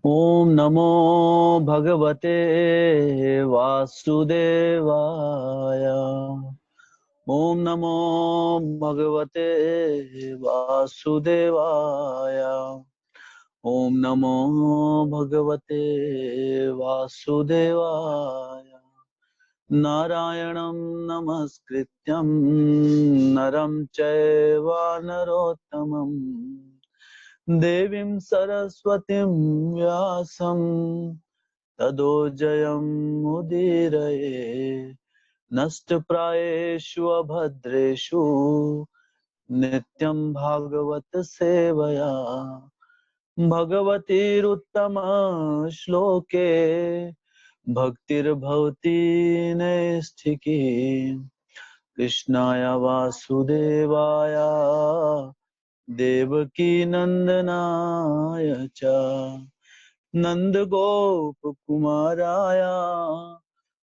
ओम नमो भगवते वासुदेवाय। ओम नमो भगवते वासुदेवाय। ओम नमो भगवते वासुदेवाय। नारायणं नमस्कृत्यं नरं चैव नरोत्तमम् देवीं सरस्वतीं व्यासं ततो जयमुदीरये। नष्टप्रायेषु अभद्रेषु नित्यं भागवत सेवया भगवतीरुत्तम श्लोके भक्तिर्भवति नैष्ठिकी। कृष्णाय वासुदेवाय देवकी नंदनाय च नंदगोपकुमाराय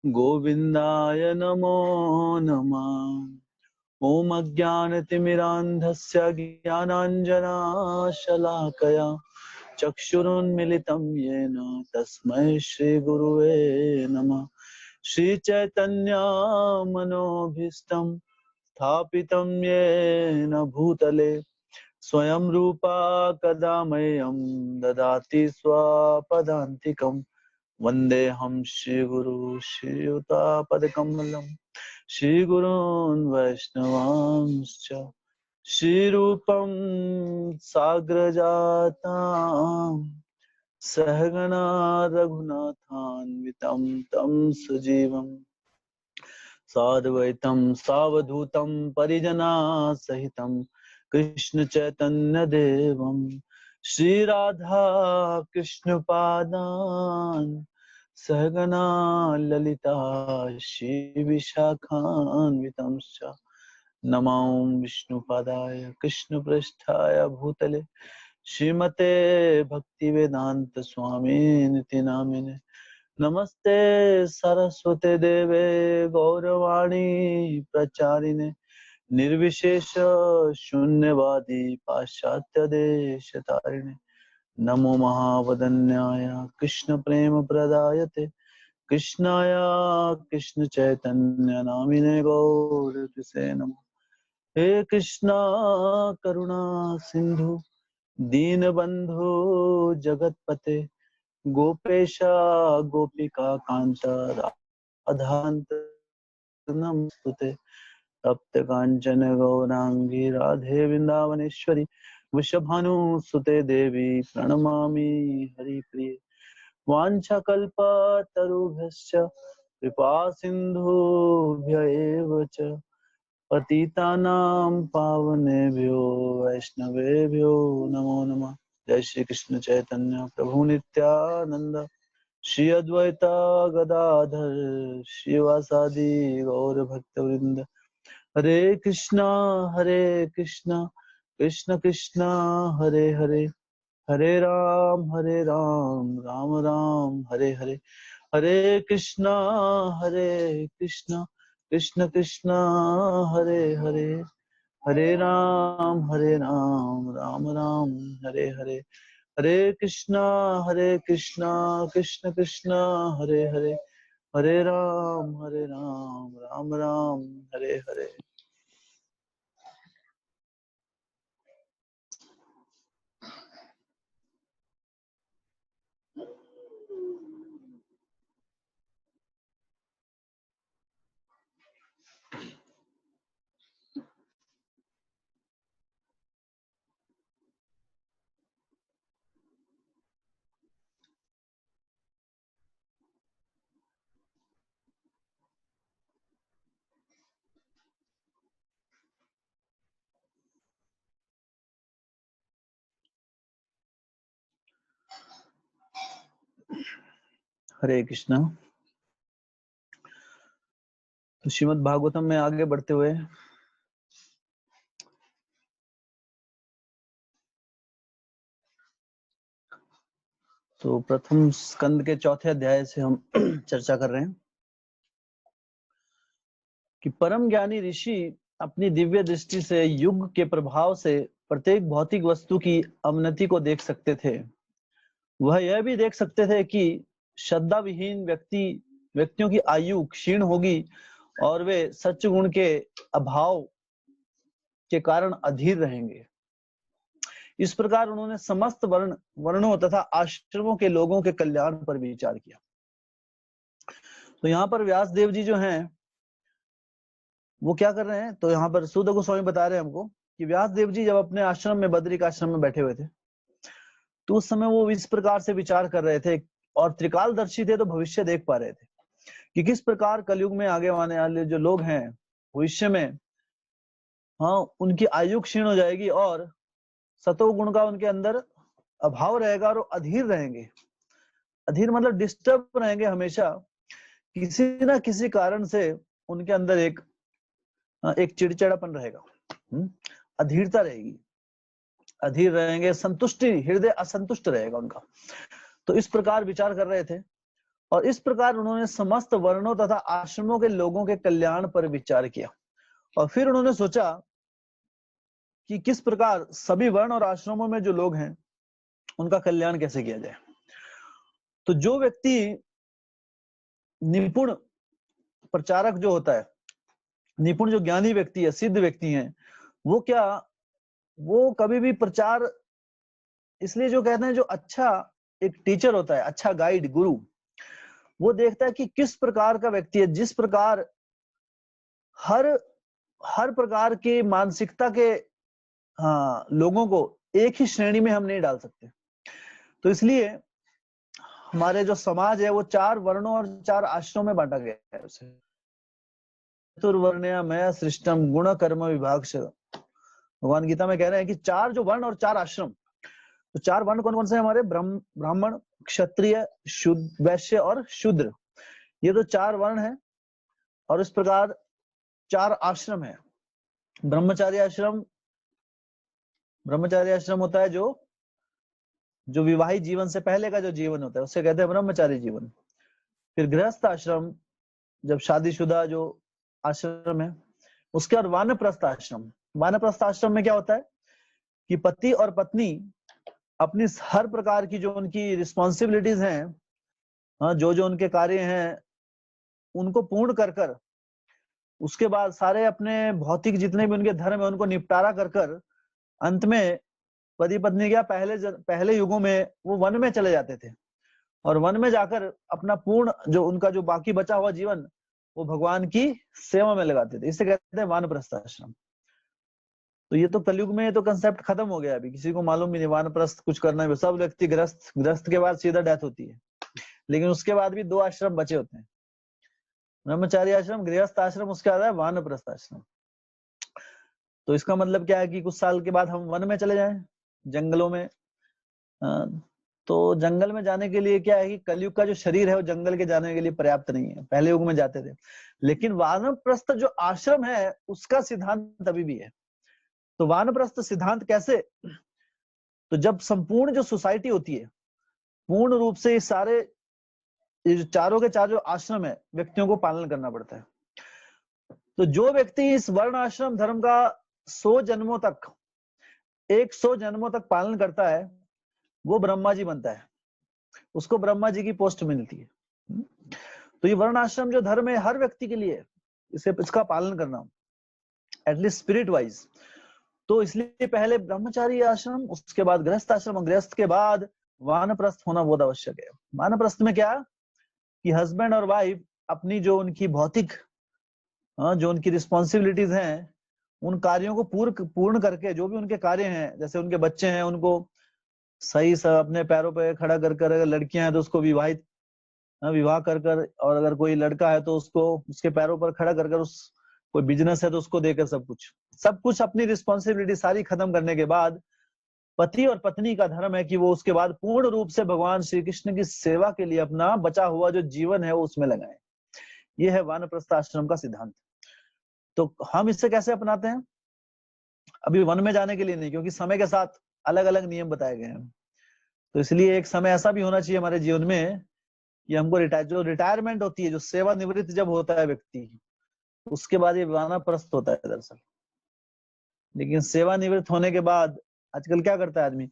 गोविन्दाय नमो नमः। ॐ अज्ञानतिमिरान्धस्य ज्ञानाञ्जनशलाकया चक्षुरुन्मिलितं येन तस्मै श्रीगुरुवे नमः। श्रीचैतन्यमनोभीष्टं स्थापितं येन भूतले स्वयं रूपा कदा मह्यं ददाति स्वपदान्तिकं। वन्देऽहं श्रीगुरु श्रीयुतापदकमलं श्रीगुरून् वैष्णवांश्च श्रीरूपं साग्रजातां सहगणा रघुनाथान्वितं तं सजीवम् साद्वैतं सावधूतं परिजनासहितं कृष्ण चैतन्य देवं श्रीराधा कृष्ण पादान् सहगना ललिता श्री विशाखान्वितंश्च नमो विष्णुपादाय कृष्ण पृष्ठाय भूतले श्रीमते भक्तिवेदांत स्वामी निति नामिने। नमस्ते सरस्वते देवे गौरवाणी प्रचारिणे निर्विशेष शून्यवादी पाश्चात्य देश तारिणे। नमो महावदन्याय कृष्ण प्रेम प्रदायते कृष्णाय कृष्ण चैतन्य नामिने गौरसे नमः। हे कृष्णा करुणा सिंधु दीनबंधु जगतपते गोपेशा गोपिका कांत राधाकांत नमस्तुते। तप्त कांचन गौरांगी राधे वृंदावनेश्वरी वृषभानुसुते देवी प्रणमामि हरिप्रिये। वाञ्छाकल्पतरुभ्यश्च कृपा सिन्धुभ्य एव च पतितानां पावनेभ्यो वैष्णवेभ्यो नमो नमः। जय श्री कृष्ण चैतन्य प्रभु नित्यानंद श्री अद्वैता गदाधर श्रीवासादि गौर भक्तवृंद। हरे कृष्णा कृष्ण कृष्ण हरे हरे हरे राम राम राम हरे हरे। हरे कृष्णा कृष्ण कृष्ण हरे हरे हरे राम राम राम हरे हरे। हरे कृष्णा कृष्ण कृष्ण हरे हरे हरे राम राम राम हरे हरे। हरे कृष्णा। तो श्रीमद् भागवतम में आगे बढ़ते हुए तो प्रथम स्कंद के चौथे अध्याय से हम चर्चा कर रहे हैं कि परम ज्ञानी ऋषि अपनी दिव्य दृष्टि से युग के प्रभाव से प्रत्येक भौतिक वस्तु की अवनति को देख सकते थे। वह यह भी देख सकते थे कि श्रद्धा विहीन व्यक्तियों की आयु क्षीण होगी और वे सच्च गुण के अभाव के कारण अधीर रहेंगे। इस प्रकार उन्होंने समस्त वर्णों तथा आश्रमों के लोगों के कल्याण पर विचार किया। तो यहाँ पर व्यास देव जी जो हैं वो क्या कर रहे हैं, तो यहाँ पर सुद गोस्वामी बता रहे हैं हमको कि व्यास देव जी जब अपने आश्रम में, बद्रिक आश्रम में बैठे हुए थे, तो उस समय वो इस प्रकार से विचार कर रहे थे और त्रिकालदर्शी थे, तो भविष्य देख पा रहे थे कि किस प्रकार कलयुग में आगे आने वाले जो लोग हैं भविष्य में, हाँ, उनकी आयु क्षीण हो जाएगी और सतोगुण का उनके अंदर अभाव रहेगा और वो अधीर रहेंगे। अधीर मतलब डिस्टर्ब रहेंगे हमेशा, किसी ना किसी कारण से उनके अंदर एक चिड़चिड़ापन रहेगा, अधीरता रहेगी, अधीर रहेंगे, संतुष्टि, हृदय असंतुष्ट रहेगा उनका। तो इस प्रकार विचार कर रहे थे और इस प्रकार उन्होंने समस्त वर्णों तथा आश्रमों के लोगों के कल्याण पर विचार किया और फिर उन्होंने सोचा कि किस प्रकार सभी वर्ण और आश्रमों में जो लोग हैं उनका कल्याण कैसे किया जाए। तो जो व्यक्ति निपुण प्रचारक जो होता है, निपुण जो ज्ञानी व्यक्ति है, सिद्ध व्यक्ति हैं, वो कभी भी प्रचार, इसलिए जो कहते हैं जो अच्छा एक टीचर होता है, अच्छा गाइड, गुरु, वो देखता है कि किस प्रकार का व्यक्ति है, जिस प्रकार हर प्रकार के मानसिकता के लोगों को एक ही श्रेणी में हम नहीं डाल सकते। तो इसलिए हमारे जो समाज है वो 4 वर्णों और 4 आश्रमों में बांटा गया है। उसे चतुर्वर्ण्यमय सृष्टम गुण कर्म विभाग, भगवान गीता में कह रहे हैं कि 4 जो वर्ण और 4 आश्रम, तो 4 वर्ण कौन कौन से हमारे, ब्राह्मण, क्षत्रिय, वैश्य और शूद्र, ये तो 4 वर्ण है। और इस प्रकार 4 आश्रम है। ब्रह्मचारी आश्रम होता है जो विवाहित जीवन से पहले का जो जीवन होता है उसे कहते हैं ब्रह्मचारी जीवन। फिर गृहस्थ आश्रम, जब शादीशुदा जो आश्रम है। उसके बाद वानप्रस्थ आश्रम। वानप्रस्थ आश्रम में क्या होता है कि पति और पत्नी अपनी हर प्रकार की जो उनकी रिस्पॉन्सिबिलिटीज हैं, जो उनके कार्य हैं, उनको पूर्ण कर उसके बाद सारे अपने भौतिक जितने भी उनके धर्म है उनको निपटारा कर अंत में पति पत्नी क्या पहले युगों में वो वन में चले जाते थे और वन में जाकर अपना पूर्ण जो उनका जो बाकी बचा हुआ जीवन वो भगवान की सेवा में लगाते थे। इसे कहते हैं वानप्रस्थ आश्रम। तो ये तो कलयुग में ये तो कंसेप्ट खत्म हो गया, अभी किसी को मालूम भी नहीं वानप्रस्थ कुछ करना है। सब व्यक्ति ग्रस्त के बाद सीधा डेथ होती है, लेकिन उसके बाद भी 2 आश्रम बचे होते हैं, ब्रह्मचारी आश्रम, गृहस्थ आश्रम, उसके बाद है वानप्रस्थ आश्रम। तो इसका मतलब क्या है कि कुछ साल के बाद हम वन में चले जाएं, जंगलों में। तो जंगल में जाने के लिए क्या है कि कलयुग का जो शरीर है वो जंगल के जाने के लिए पर्याप्त नहीं है। पहले युग में जाते थे, लेकिन वानप्रस्थ जो आश्रम है उसका सिद्धांत अभी भी है। तो वानप्रस्थ सिद्धांत कैसे, तो जब संपूर्ण जो सोसाइटी होती है पूर्ण रूप से सारे चारों के 4 जो आश्रम है व्यक्तियों को पालन करना पड़ता है। तो जो व्यक्ति इस वर्ण आश्रम धर्म का 100 जन्मों तक 100 जन्मों तक पालन करता है वो ब्रह्मा जी बनता है, उसको ब्रह्मा जी की पोस्ट मिलती है। तो ये वर्ण आश्रम जो धर्म है हर व्यक्ति के लिए इसका पालन करना, एटलीस्ट स्पिरिट वाइज। तो इसलिए पहले ब्रह्मचारी आश्रम, उसके बाद गृहस्थ आश्रम, और गृहस्थ के बाद वानप्रस्थ होना बहुत आवश्यक है। वानप्रस्थ में क्या कि हस्बैंड और वाइफ अपनी जो उनकी भौतिक जो उनकी रिस्पॉन्सिबिलिटीज हैं उन कार्यों को पूर्ण करके, जो भी उनके कार्य हैं, जैसे उनके बच्चे हैं उनको सही से अपने पैरों पे खड़ा कर, अगर लड़कियां हैं तो उसको विवाह कर, और अगर कोई लड़का है तो उसको उसके पैरों पर खड़ा कर, उस कोई बिजनेस है तो उसको देकर सब कुछ अपनी रिस्पॉन्सिबिलिटी सारी खत्म करने के बाद पति और पत्नी का धर्म है कि वो उसके बाद पूर्ण रूप से भगवान श्री कृष्ण की सेवा के लिए अपना बचा हुआ जो जीवन है वो उसमें लगाए। ये है वानप्रस्थ आश्रम का सिद्धांत। तो हम इससे कैसे अपनाते हैं, अभी वन में जाने के लिए नहीं, क्योंकि समय के साथ अलग अलग नियम बताए गए हैं। तो इसलिए एक समय ऐसा भी होना चाहिए हमारे जीवन में कि हमको रिटायरमेंट होती है, जो सेवानिवृत्त जब होता है व्यक्ति, उसके बाद ये वानप्रस्थ होता है दरअसल। लेकिन सेवानिवृत्त होने के बाद आजकल क्या करता है आदमी,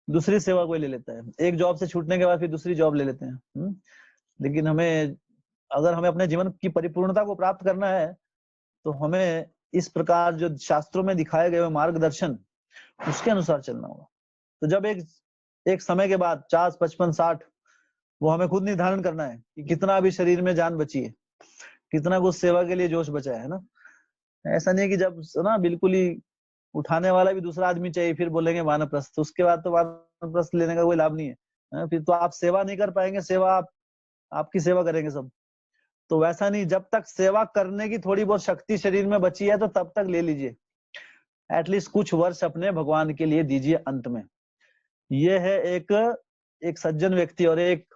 दूसरी सेवा कोई ले लेता है, एक जॉब से छूटने के बाद फिर दूसरी जॉब ले लेते हैं। लेकिन अगर हमें अपने जीवन की परिपूर्णता को प्राप्त करना है तो हमें इस प्रकार जो शास्त्रों में दिखाए गए मार्गदर्शन उसके अनुसार चलना होगा। तो जब एक समय के बाद 40, 55, 60 वो हमें खुद निर्धारण करना है कि कितना अभी शरीर में जान बची है, कितना कुछ सेवा के लिए जोश बचा है ना। ऐसा नहीं है कि जब ना बिल्कुल ही उठाने वाला भी दूसरा आदमी चाहिए फिर बोलेंगे वानप्रस्थ, उसके बाद तो वानप्रस्थ लेने का कोई लाभ नहीं है। फिर तो आप सेवा नहीं कर पाएंगे, आपकी सेवा करेंगे सब। तो वैसा नहीं, जब तक सेवा करने की थोड़ी बहुत शक्ति शरीर में बची है तो तब तक ले लीजिए, एटलीस्ट कुछ वर्ष अपने भगवान के लिए दीजिए अंत में। ये है एक सज्जन व्यक्ति और एक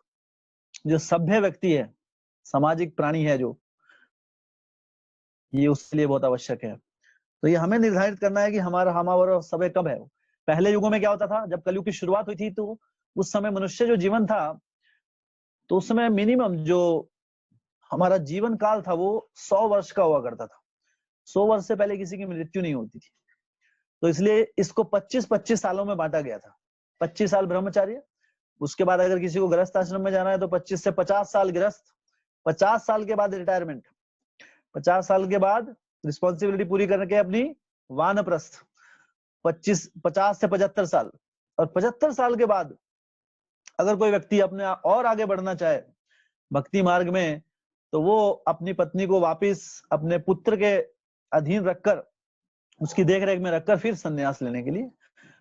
जो सभ्य व्यक्ति है, सामाजिक प्राणी है जो, ये उसके लिए बहुत आवश्यक है। तो ये हमें निर्धारित करना है कि हमारा समय कब है। पहले युगों में क्या होता था, जब कलयुग की शुरुआत हुई थी तो उस समय मनुष्य जो जीवन था तो उस समय मिनिमम जो हमारा जीवन काल था वो 100 वर्ष का हुआ करता था। 100 वर्ष से पहले किसी की मृत्यु नहीं होती थी। तो इसलिए इसको 25-25 सालों में बांटा गया था। 25 साल ब्रह्मचार्य, उसके बाद अगर किसी को गृहस्थ आश्रम में जाना है तो 25 से 50 साल गृहस्थ, 50 साल के बाद रिटायरमेंट, 50 साल के बाद रिस्पॉन्सिबिलिटी पूरी करके अपनी वानप्रस्थ, 50 से 75 साल, और 75 साल के बाद अगर कोई व्यक्ति अपने और आगे बढ़ना चाहे भक्ति मार्ग में तो वो अपनी पत्नी को वापिस अपने पुत्र के अधीन रखकर, उसकी देखरेख में रखकर फिर संन्यास लेने के लिए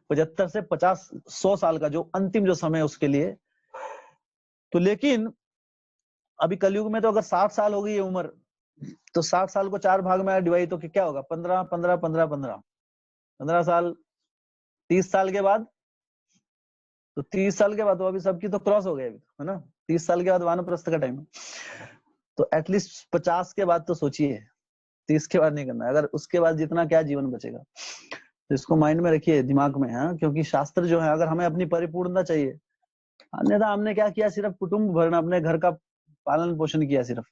75 से 100 साल का जो अंतिम जो समय उसके लिए। तो लेकिन अभी कलयुग में तो अगर 60 साल हो गई है उम्र तो 60 साल को 4 भाग में डिवाइड तो क्या होगा, 15 15 15 15 15 साल, 30 साल के बाद, तो 30 साल के बाद तो अभी सबकी तो क्रॉस हो गया अभी, है ना। 30 साल के बाद वानप्रस्थ का टाइम है, तो एटलीस्ट 50 के बाद तो सोचिए, 30 के बाद नहीं करना। अगर उसके बाद जितना क्या जीवन बचेगा, तो इसको माइंड में रखिए, दिमाग में, है। क्योंकि शास्त्र जो है, अगर हमें अपनी परिपूर्णता चाहिए, अन्यथा हमने क्या किया, सिर्फ कुटुंब भरना, अपने घर का पालन पोषण किया सिर्फ।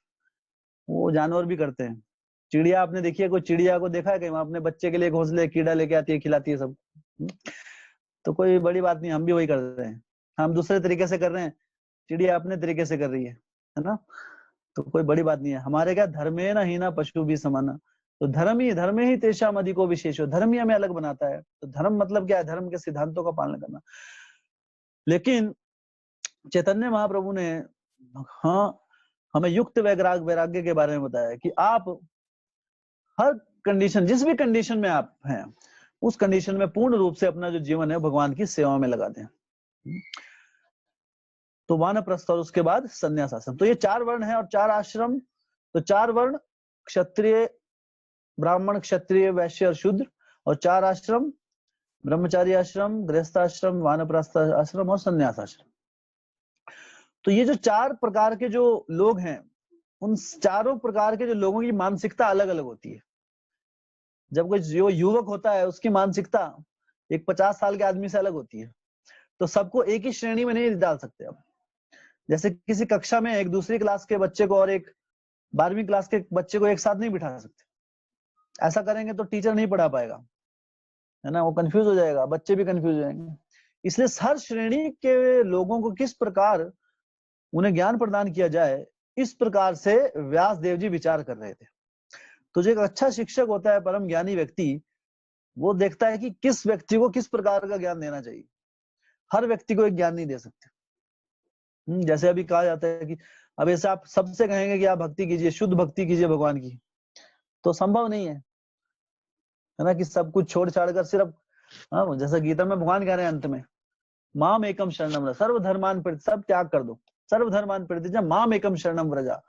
वो जानवर भी करते हैं, चिड़िया आपने देखी है, कोई चिड़िया को देखा है कहीं वहां अपने बच्चे के लिए घोंसले कीड़ा लेके आती है, खिलाती है सब। तो कोई बड़ी बात नहीं, हम भी वही कर रहे हैं, हम दूसरे तरीके से कर रहे हैं, चिड़िया अपने तरीके से कर रही है ना। तो कोई बड़ी बात नहीं है। हमारे क्या, धर्मे न हीना पशु भी समाना, तो धर्म ही तेषाम अधिको विशेषो, धर्म ही हमें अलग बनाता है। तो धर्म मतलब क्या है, धर्म के सिद्धांतों का पालन करना। लेकिन चैतन्य महाप्रभु ने हमें युक्त वैराग्य के बारे में बताया कि आप हर कंडीशन, जिस भी कंडीशन में आप हैं, उस कंडीशन में पूर्ण रूप से अपना जो जीवन है भगवान की सेवा में लगा दें। तो वानप्रस्थ और उसके बाद संन्यास आश्रम। तो ये 4 वर्ण है और 4 आश्रम। तो 4 वर्ण, क्षत्रिय, ब्राह्मण, क्षत्रिय, वैश्य और शूद्र, और 4 आश्रम, ब्रह्मचारी आश्रम, गृहस्थ आश्रम, वानप्रस्थ आश्रम और संन्यास आश्रम। तो ये जो 4 प्रकार के जो लोग हैं, उन चारों प्रकार के जो लोगों की मानसिकता अलग अलग होती है। जब कोई जो युवक होता है उसकी मानसिकता एक 50 साल के आदमी से अलग होती है। तो सबको एक ही श्रेणी में नहीं डाल सकते आप। जैसे किसी कक्षा में एक दूसरी क्लास के बच्चे को और एक 12वीं क्लास के बच्चे को एक साथ नहीं बिठा सकते। ऐसा करेंगे तो टीचर नहीं पढ़ा पाएगा, है ना, वो कंफ्यूज हो जाएगा, बच्चे भी कंफ्यूज हो जाएंगे। इसलिए हर श्रेणी के लोगों को किस प्रकार उन्हें ज्ञान प्रदान किया जाए, इस प्रकार से व्यास देव जी विचार कर रहे थे। तो जो एक अच्छा शिक्षक होता है, परम ज्ञानी व्यक्ति, वो देखता है कि किस व्यक्ति को किस प्रकार का ज्ञान देना चाहिए। हर व्यक्ति को एक ज्ञान नहीं दे सकते। जैसे अभी कहा जाता है कि अब ऐसे आप सबसे कहेंगे कि आप भक्ति कीजिए, शुद्ध भक्ति कीजिए भगवान की, तो संभव नहीं है ना, कि सब कुछ छोड़ छाड़ कर सिर्फ, जैसा गीता में भगवान कह रहे हैं अंत में, माम एकम शरणम व्रज, सर्वधर्मान परित्यज्य, सब त्याग कर दो, सर्वधर्मान परित्यज्य माम एकम शरणम व्रजा,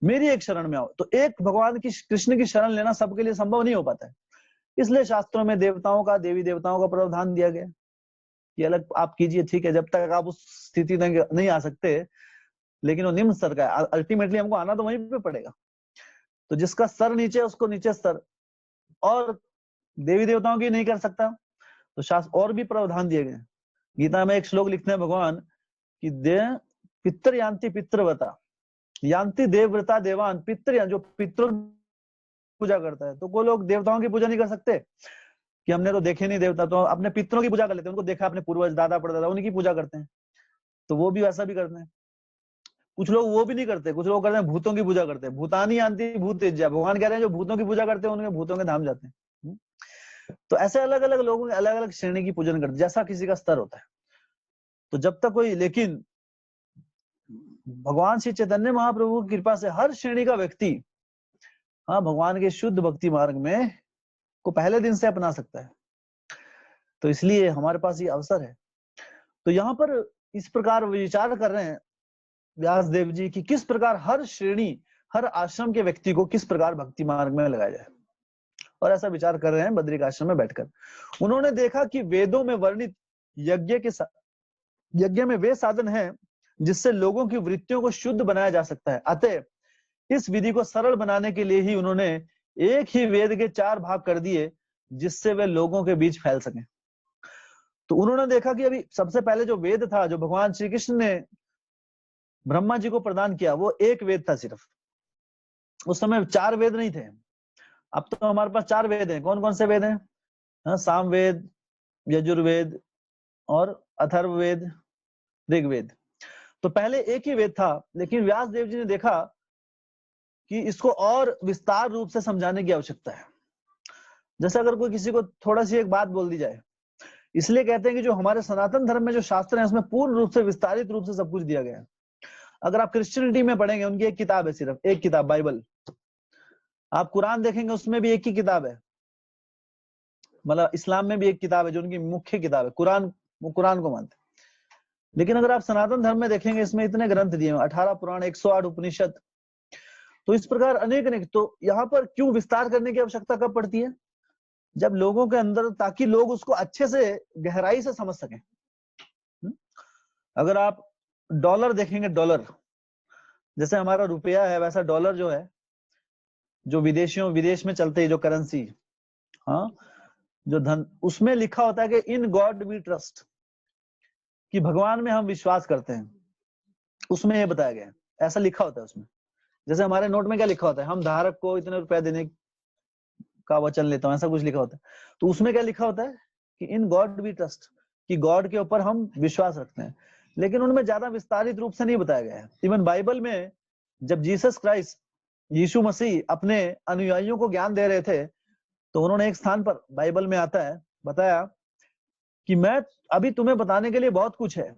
मेरी एक शरण में आओ। तो एक भगवान की, कृष्ण की शरण लेना सबके लिए संभव नहीं हो पाता है। इसलिए शास्त्रों में देवताओं का, देवी देवताओं का प्रावधान दिया गया कि अलग आप कीजिए, ठीक है, जब तक आप उस स्थिति नहीं आ सकते, लेकिन वो निम्न स्तर का है, अल्टीमेटली हमको आना तो वहीं पे पड़ेगा। तो जिसका स्तर नीचे है उसको नीचे स्तर, और देवी देवताओं की नहीं कर सकता, तो शास्त्र और भी प्रावधान दिए गए। गीता में एक श्लोक लिखते हैं भगवान कि पितर यान्ति पितृव्रता, यान्ति देवव्रता देवान, पितृ जो पितरों पूजा करता है, तो कोई लोग देवताओं की पूजा नहीं कर सकते, कि हमने तो देखे नहीं देवता, तो अपने पितरों की पूजा कर लेते हैं, उनको देखा अपने पूर्वज दादा परदादा, उनकी पूजा करते हैं, तो वो भी वैसा भी करते हैं। कुछ लोग वो भी नहीं करते, कुछ लोग करते हैं भूतों की पूजा करते हैं, भूतानी आंती भूत तेज्या, भगवान कह रहे हैं जो भूतों की पूजा करते हैं उनके भूतों के धाम जाते हैं। तो ऐसे अलग अलग लोगों के अलग अलग श्रेणी की पूजन करते, जैसा किसी का स्तर होता है। तो जब तक कोई, लेकिन भगवान श्री चैतन्य महाप्रभु की कृपा से हर श्रेणी का व्यक्ति हाँ भगवान के शुद्ध भक्ति मार्ग में को पहले दिन से अपना सकता है। तो इसलिए हमारे पास ये अवसर है। तो यहाँ पर इस प्रकार विचार कर रहे हैं व्यास देव जी की किस प्रकार हर श्रेणी, हर आश्रम के व्यक्ति को किस प्रकार भक्ति मार्ग में लगाया जाए, और ऐसा विचार कर रहे हैं बद्रिक आश्रम में बैठकर। उन्होंने देखा कि वेदों में वर्णित यज्ञ में वे साधन हैं जिससे लोगों की वृत्तियों को शुद्ध बनाया जा सकता है। अतः इस विधि को सरल बनाने के लिए ही उन्होंने एक ही वेद के 4 भाग कर दिए जिससे वे लोगों के बीच फैल सकें। तो उन्होंने देखा कि अभी सबसे पहले जो वेद था, जो भगवान श्री कृष्ण ने ब्रह्मा जी को प्रदान किया, वो एक वेद था सिर्फ। उस समय 4 वेद नहीं थे। अब तो हमारे पास 4 वेद हैं। कौन कौन से वेद हैं? सामवेद, यजुर्वेद और अथर्ववेद, ऋग्वेद। तो पहले एक ही वेद था, लेकिन व्यास देव जी ने देखा कि इसको और विस्तार रूप से समझाने की आवश्यकता है। जैसे अगर कोई किसी को थोड़ा सी एक बात बोल दी जाए, इसलिए कहते हैं कि जो हमारे सनातन धर्म में जो शास्त्र है उसमें पूर्ण रूप से विस्तारित रूप से सब कुछ दिया गया है। अगर आप क्रिश्चियनिटी में पढ़ेंगे, उनकी एक किताब है, सिर्फ एक किताब, बाइबल। आप कुरान देखेंगे, उसमें भी एक ही किताब है। मतलब इस्लाम में भी एक किताब है जो उनकी मुख्य किताब है, कुरान। वो कुरान को मानते। लेकिन अगर आप सनातन धर्म में देखेंगे, इसमें इतने ग्रंथ दिए हैं, 18 पुराण, 108 उपनिषद। तो इस प्रकार अनेक अनेक। तो यहाँ पर क्यों विस्तार करने की आवश्यकता कब पड़ती है? जब लोगों के अंदर, ताकि लोग उसको अच्छे से गहराई से समझ सकें। अगर आप डॉलर देखेंगे, डॉलर जैसे हमारा रुपया है, वैसा डॉलर जो है, जो विदेश में चलते है, जो करेंसी, हाँ, जो धन, उसमें लिखा होता है कि इन गॉड वी ट्रस्ट, कि भगवान में हम विश्वास करते हैं। उसमें यह बताया गया है, ऐसा लिखा होता है उसमें। जैसे हमारे नोट में क्या लिखा होता है, हम धारक को इतने रुपया देने का वचन लेता हूं, ऐसा कुछ लिखा होता है। तो उसमें क्या लिखा होता है कि इन गॉड वी ट्रस्ट, कि गॉड के ऊपर हम विश्वास रखते हैं। लेकिन उनमें ज्यादा विस्तारित रूप से नहीं बताया गया है। इवन बाइबल में जब जीसस क्राइस्ट, यीशु मसीह अपने अनुयायियों को ज्ञान दे रहे थे, तो उन्होंने एक स्थान पर बाइबल में आता है, बताया कि मैं अभी तुम्हें बताने के लिए बहुत कुछ है,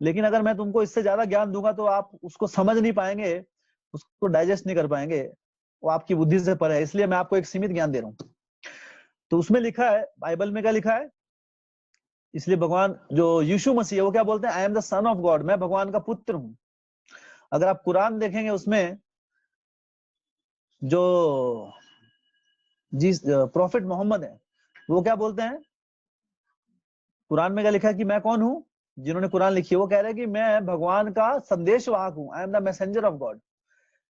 लेकिन अगर मैं तुमको इससे ज्यादा ज्ञान दूंगा तो आप उसको समझ नहीं पाएंगे, उसको डाइजेस्ट नहीं कर पाएंगे, वो आपकी बुद्धि से परे है, इसलिए मैं आपको एक सीमित ज्ञान दे रहा हूं। तो उसमें लिखा है, बाइबल में क्या लिखा है, इसलिए भगवान जो यीशु मसीह है वो क्या बोलते हैं, I am the son of God, मैं भगवान का पुत्र हूं। अगर आप कुरान देखेंगे, उसमें जो प्रॉफिट मोहम्मद है, वो क्या बोलते हैं, कुरान में क्या लिखा है कि मैं कौन हूं? जिन्होंने कुरान लिखी है वो कह रहे हैं कि मैं भगवान का संदेशवाहक हूं, I am the messenger of God.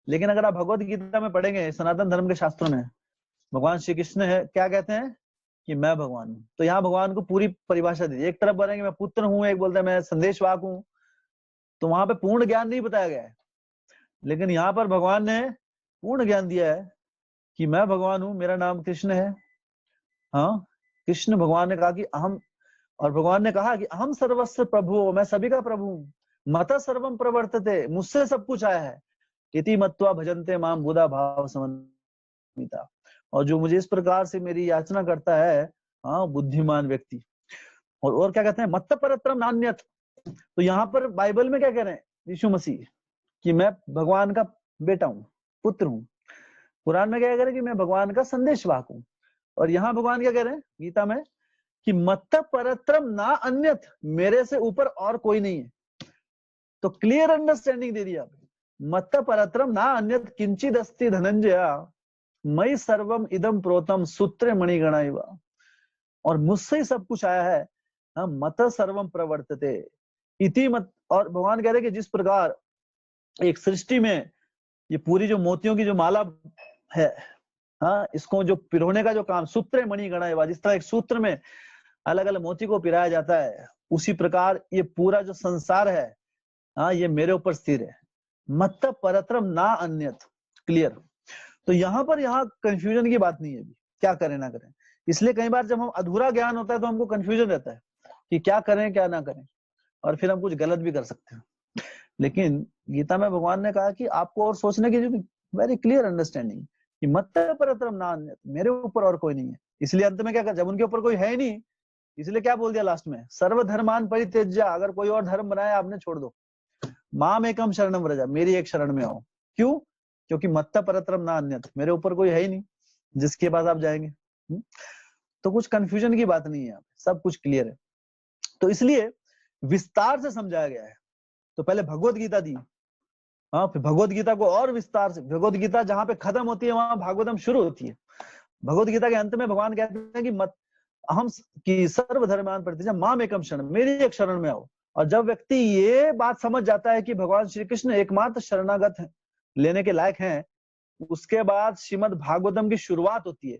लेकिन अगर आप भगवत गीता में पढ़ेंगे, सनातन धर्म के शास्त्रों में, भगवान श्री कृष्ण है क्या कहते हैं कि मैं भगवान हूं। तो यहाँ भगवान को पूरी परिभाषा दी। एक तरफ बोलेंगे मैं पुत्र हूं, एक बोलते हैं मैं संदेशवाहक हूं। तो वहां पे पूर्ण ज्ञान नहीं बताया गया है, लेकिन यहाँ पर भगवान ने पूर्ण ज्ञान दिया है कि मैं भगवान हूं, मेरा नाम कृष्ण है। हाँ, कृष्ण भगवान ने कहा कि अहम, और भगवान ने कहा कि अहम सर्वस्व प्रभु, मैं सभी का प्रभु हूं। मत सर्वम प्रवर्तते, मुझसे सब कुछ आया है। इति मत्वा भजन्ते माम बुधा भाव समन्विता, और जो मुझे इस प्रकार से मेरी याचना करता है, हाँ, बुद्धिमान व्यक्ति। और क्या कहते हैं, मत्त परत्रम नान्यत। तो यहाँ पर बाइबल में क्या कह रहे हैं यीशु मसीह, कि मैं भगवान का बेटा हूँ, पुत्र हूँ। कुरान में क्या कह रहे हैं कि मैं भगवान का संदेशवाहक हूँ। और यहाँ भगवान क्या कह रहे हैं गीता में कि मत्त परत्रम ना अन्यत, मेरे से ऊपर और कोई नहीं है। तो क्लियर अंडरस्टैंडिंग दे दिया। मत्त परत्रम ना अन्यत किंचिद अस्ति धनंजय मई सर्वम इदम प्रोतम सूत्र मणिगणा इव, और मुझसे ही सब कुछ आया है। मत सर्वम प्रवर्तते इति मत। और भगवान कह रहे कि जिस प्रकार एक सृष्टि में ये पूरी जो मोतियों की जो माला है, हाँ, इसको जो पिरोने का जो काम, सूत्र मणिगणा इव, जिस तरह एक सूत्र में अलग अलग मोती को पिराया जाता है, उसी प्रकार ये पूरा जो संसार है, हाँ, ये मेरे ऊपर स्थिर है। मत परत्रम ना अन्यत, क्लियर। तो यहाँ पर, यहाँ कंफ्यूजन की बात नहीं है, क्या करें ना करें। इसलिए कई बार जब हम अधूरा ज्ञान होता है तो हमको कंफ्यूजन रहता है कि क्या करें क्या ना करें, और फिर हम कुछ गलत भी कर सकते हैं। लेकिन गीता में भगवान ने कहा कि आपको और सोचने की जरूरत, वेरी क्लियर अंडरस्टैंडिंग कि मत परतरम नान्यत्, मेरे ऊपर और कोई नहीं है। इसलिए अंत में क्या कर, जब उनके ऊपर कोई है ही नहीं, इसलिए क्या बोल दिया लास्ट में, सर्वधर्मान परित्यज्य, अगर कोई और धर्म बनाया आपने छोड़ दो, माम एकम शरणम व्रजा, मेरी एक शरण में आओ। क्यों? क्योंकि मत्ता परतरम नान्यत्, मेरे ऊपर कोई है ही नहीं जिसके पास आप जाएंगे। तो कुछ कंफ्यूजन की बात नहीं है, सब कुछ क्लियर है। तो इसलिए विस्तार से समझाया गया है। तो पहले भगवत गीता दी, हाँ, फिर भगवत गीता को और विस्तार से, भगवत गीता जहां पे खत्म होती है वहां भागवतम शुरू होती है। भगवत गीता के अंत में भगवान कहते हैं कि मत हम की सर्वधर्मान परित्यज्य माम एकम शरण, मेरी एक शरण में आओ। और जब व्यक्ति ये बात समझ जाता है कि भगवान श्री कृष्ण एकमात्र शरणागत है, लेने के लायक हैं, उसके बाद श्रीमद् भागवतम की शुरुआत होती है।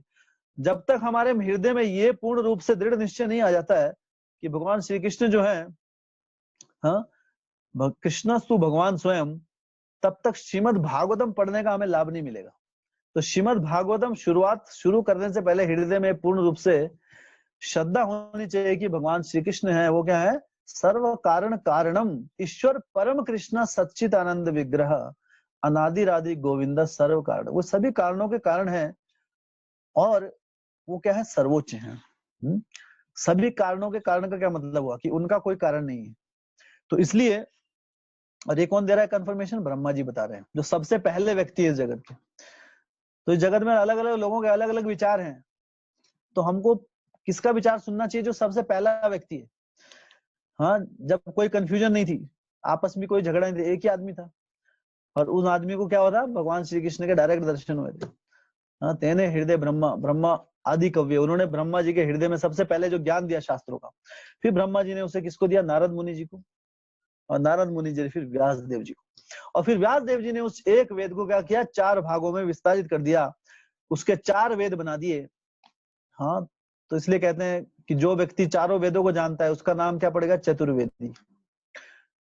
जब तक हमारे हृदय में ये पूर्ण रूप से दृढ़ निश्चय नहीं आ जाता है कि भगवान श्री कृष्ण जो है, हाँ, कृष्णस्तु भगवान स्वयं, तब तक श्रीमद् भागवतम पढ़ने का हमें लाभ नहीं मिलेगा। तो श्रीमद् भागवतम शुरुआत शुरू करने से पहले हृदय में पूर्ण रूप से श्रद्धा होनी चाहिए कि भगवान श्री कृष्ण है, वो क्या है, सर्व कारण कारणम, ईश्वर परम कृष्ण सच्चित आनंद विग्रह, अनादि राधि गोविंद सर्व कारण, वो सभी कारणों के कारण है और वो क्या है, सर्वोच्च है। सभी कारणों के कारण का क्या मतलब हुआ कि उनका कोई कारण नहीं है। तो इसलिए, और ये कौन दे रहा है कंफर्मेशन, ब्रह्मा जी बता रहे हैं, जो सबसे पहले व्यक्ति है इस जगत के। तो इस जगत में अलग अलग लोगों के अलग अलग विचार हैं, तो हमको किसका विचार सुनना चाहिए, जो सबसे पहला व्यक्ति है। हाँ, जब कोई कंफ्यूजन नहीं थी, आपस में कोई झगड़ा नहीं था, एक ही आदमी था, और उस आदमी को क्या हो रहा, भगवान श्री कृष्ण के डायरेक्ट दर्शन हुए थे। हाँ, तेने हृदय ब्रह्मा, ब्रह्मा आदि कव्य, उन्होंने ब्रह्मा जी के हृदय में सबसे पहले जो ज्ञान दिया शास्त्रों का, फिर ब्रह्मा जी ने उसे किसको दिया, नारद मुनि जी को, और नारद मुनि जी फिर व्यास देव जी को, और फिर व्यास देव जी ने उस एक वेद को क्या किया, 4 भागों में विस्तारित कर दिया, उसके 4 वेद बना दिए। हाँ, तो इसलिए कहते हैं कि जो व्यक्ति चारों वेदों को जानता है उसका नाम क्या पड़ेगा, चतुर्वेदी।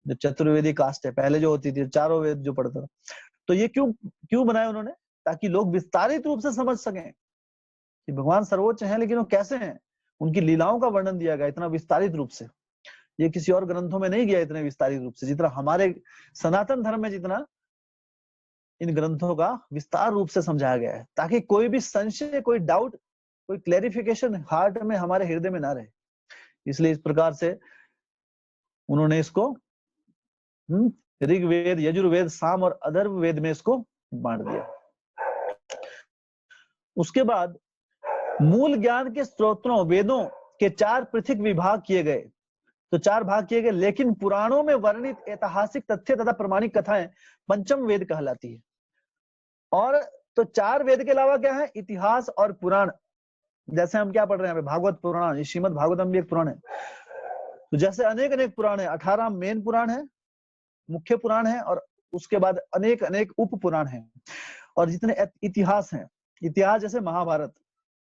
जो चतुर्वेदी कास्ट है, पहले जो होती थी चारों वेद जो पढ़ता था। तो ये क्यों क्यों बनाया उन्होंने, ताकि लोग विस्तारित रूप से समझ सकें कि भगवान सर्वोच्च हैं, लेकिन वो कैसे हैं, उनकी लीलाओं का वर्णन दिया गया इतना विस्तारित रूप से। ये किसी और ग्रंथों में नहीं गया इतने विस्तारित रूप से, जितना हमारे सनातन धर्म में जितना इन ग्रंथों का विस्तार रूप से समझाया गया है, ताकि कोई भी संशय, कोई डाउट, कोई क्लैरिफिकेशन हार्ट में, हमारे हृदय में ना रहे। इसलिए इस प्रकार से उन्होंने इसको ऋग्वेद, यजुर्वेद, साम और अथर्व वेद में इसको बांट दिया। उसके बाद मूल ज्ञान के स्त्रोत्रों, वेदों के 4 पृथक विभाग किए गए। तो 4 भाग किए गए, लेकिन पुराणों में वर्णित ऐतिहासिक तथ्य तथा प्रमाणिक कथाएं पंचम वेद कहलाती है। और तो 4 वेद के अलावा क्या है, इतिहास और पुराण। जैसे हम क्या पढ़ रहे हैं, भागवत पुराण, श्रीमद् भागवतम भी एक पुराण है। तो जैसे अनेक अनेक पुराण है, 18 मेन पुराण है, मुख्य पुराण है, और उसके बाद अनेक अनेक उप पुराण है। और जितने इतिहास हैं, इतिहास जैसे महाभारत,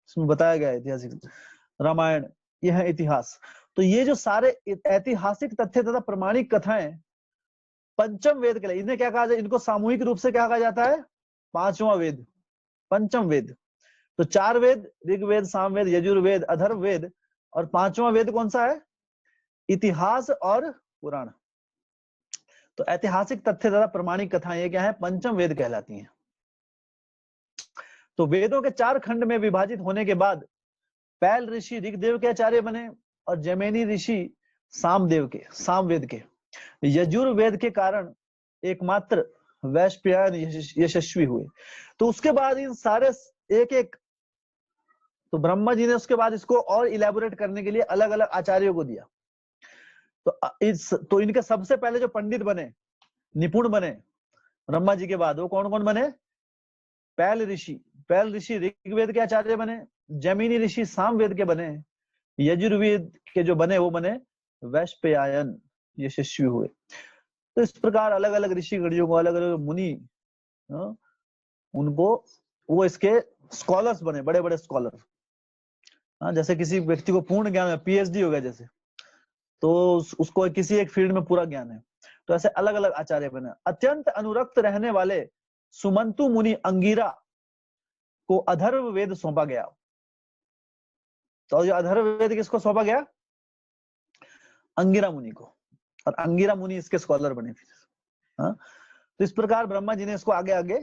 इसमें बताया गया है ऐतिहासिक, रामायण, ये है इतिहास। तो ये जो सारे ऐतिहासिक तथ्य तथा प्रमाणिक कथाएं पंचम वेद के लिए, इन्हें क्या कहा जाए, इनको सामूहिक रूप से क्या कहा जाता है, 5वां वेद, पंचम वेद। तो 4 वेद, ऋग्वेद, सामवेद, यजुर्वेद, अथर्व वेद, और 5वां वेद कौन सा है, इतिहास और पुराण। तो ऐतिहासिक तथ्य तथा प्रमाणिक कथाएं ये क्या है, पंचम वेद कहलाती हैं। तो वेदों के 4 खंड में विभाजित होने के बाद पैल ऋषि ऋग्वेद के आचार्य बने, और जैमिनी ऋषि सामवेद के, यजुर्वेद के कारण एकमात्र वैशंपायन यशस्वी हुए। तो उसके बाद इन सारे एक एक, तो ब्रह्मा जी ने उसके बाद इसको और इलेबोरेट करने के लिए अलग अलग आचार्यों को दिया। तो इनके सबसे पहले जो पंडित बने, निपुण बने ब्रह्मा जी के बाद, वो कौन कौन बने, पैल ऋषि ऋग्वेद के आचार्य बने, जैमिनी ऋषि सामवेद के बने, यजुर्वेद के जो बने वो बने वैशंपायन यशस्वी हुए। तो इस प्रकार अलग अलग ऋषि गणियों को, अलग अलग मुनि, उनको वो इसके स्कॉलर्स बने, बड़े बड़े स्कॉलर। जैसे किसी व्यक्ति को पूर्ण ज्ञान है, पीएचडी हो गया जैसे, तो उसको किसी एक फील्ड में पूरा ज्ञान है, तो ऐसे अलग अलग आचार्य बने। अत्यंत अनुरक्त रहने वाले सुमंतु मुनि अंगिरा को अथर्व वेद सौंपा गया। तो जो अथर्ववेद किसको सौंपा गया? अंगिरा मुनि को, और अंगिरा मुनि इसके स्कॉलर बने फिर। हाँ, तो इस प्रकार ब्रह्मा जी ने इसको आगे आगे,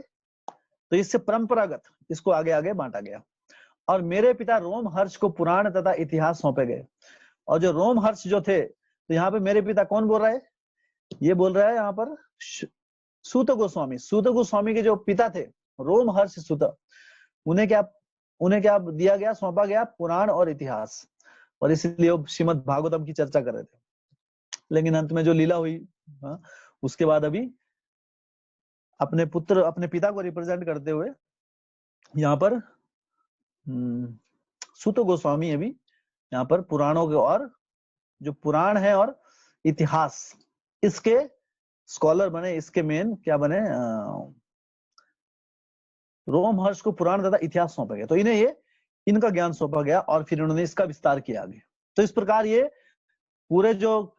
तो इससे परंपरागत इसको आगे आगे बांटा गया। और मेरे पिता रोमहर्ष को पुराण तथा इतिहास सौंपे गए। और जो रोमहर्ष जो थे, तो यहाँ पे मेरे पिता कौन बोल रहा है? ये बोल रहा है यहाँ पर सूत गोस्वामी। सूत गोस्वामी के जो पिता थे रोमहर्ष सूत, उन्हें क्या दिया गया, सौंपा गया पुराण और इतिहास। और इसलिए वो श्रीमद् भागवतम की चर्चा कर रहे थे। लेकिन अंत में जो लीला हुई, हाँ, उसके बाद अभी अपने पुत्र, अपने पिता को रिप्रेजेंट करते हुए यहाँ पर सूत गोस्वामी अभी यहाँ पर पुराणों के और जो पुराण है और इतिहास, इसके स्कॉलर बने, इसके मेन क्या बने, रोमहर्ष को पुराण तथा इतिहास सौंपा गया। तो इन्हें ये इनका ज्ञान सौंपा गया और फिर उन्होंने इसका विस्तार किया आगे। तो इस प्रकार ये पूरे जो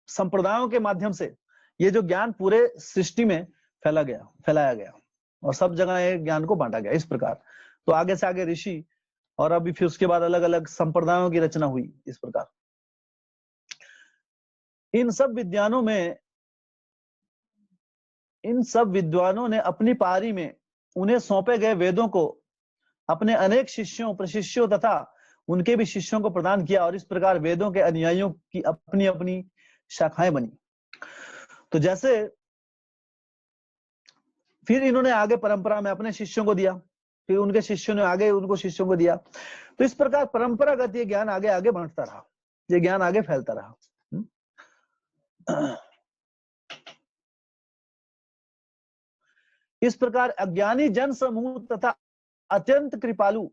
संप्रदायों के माध्यम से ये जो ज्ञान पूरे सृष्टि में फैलाया गया और सब जगह ये ज्ञान को बांटा गया इस प्रकार। तो आगे से आगे ऋषि और अभी फिर उसके बाद अलग अलग संप्रदायों की रचना हुई इस प्रकार। इन सब विद्वानों ने अपनी पारी में उन्हें सौंपे गए वेदों को अपने अनेक शिष्यों, प्रशिष्यों तथा उनके भी शिष्यों को प्रदान किया। और इस प्रकार वेदों के अनुयायियों की अपनी अपनी शाखाएं बनी। तो जैसे फिर इन्होंने आगे परंपरा में अपने शिष्यों को दिया, फिर उनके शिष्यों ने आगे उनको शिष्यों को दिया। तो इस प्रकार परंपरागत ये ज्ञान आगे आगे बढ़ता रहा, ये ज्ञान आगे फैलता रहा। इस प्रकार अज्ञानी जन समूह तथा अत्यंत कृपालु,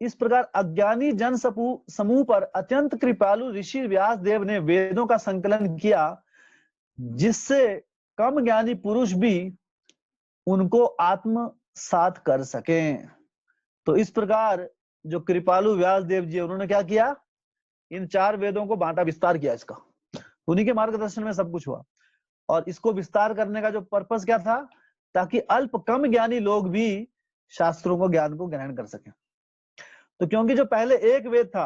इस प्रकार अज्ञानी जन समूह पर अत्यंत कृपालु ऋषि व्यास देव ने वेदों का संकलन किया, जिससे कम ज्ञानी पुरुष भी उनको आत्मसात कर सकें। तो इस प्रकार जो कृपालु व्यास देव जी, उन्होंने क्या किया, इन 4 वेदों को बांटा, विस्तार किया इसका। उन्हीं के मार्गदर्शन में सब कुछ हुआ। और इसको विस्तार करने का जो पर्पस क्या था, ताकि अल्प कम ज्ञानी लोग भी शास्त्रों को, ज्ञान को ग्रहण कर सकें। तो क्योंकि जो पहले एक वेद था,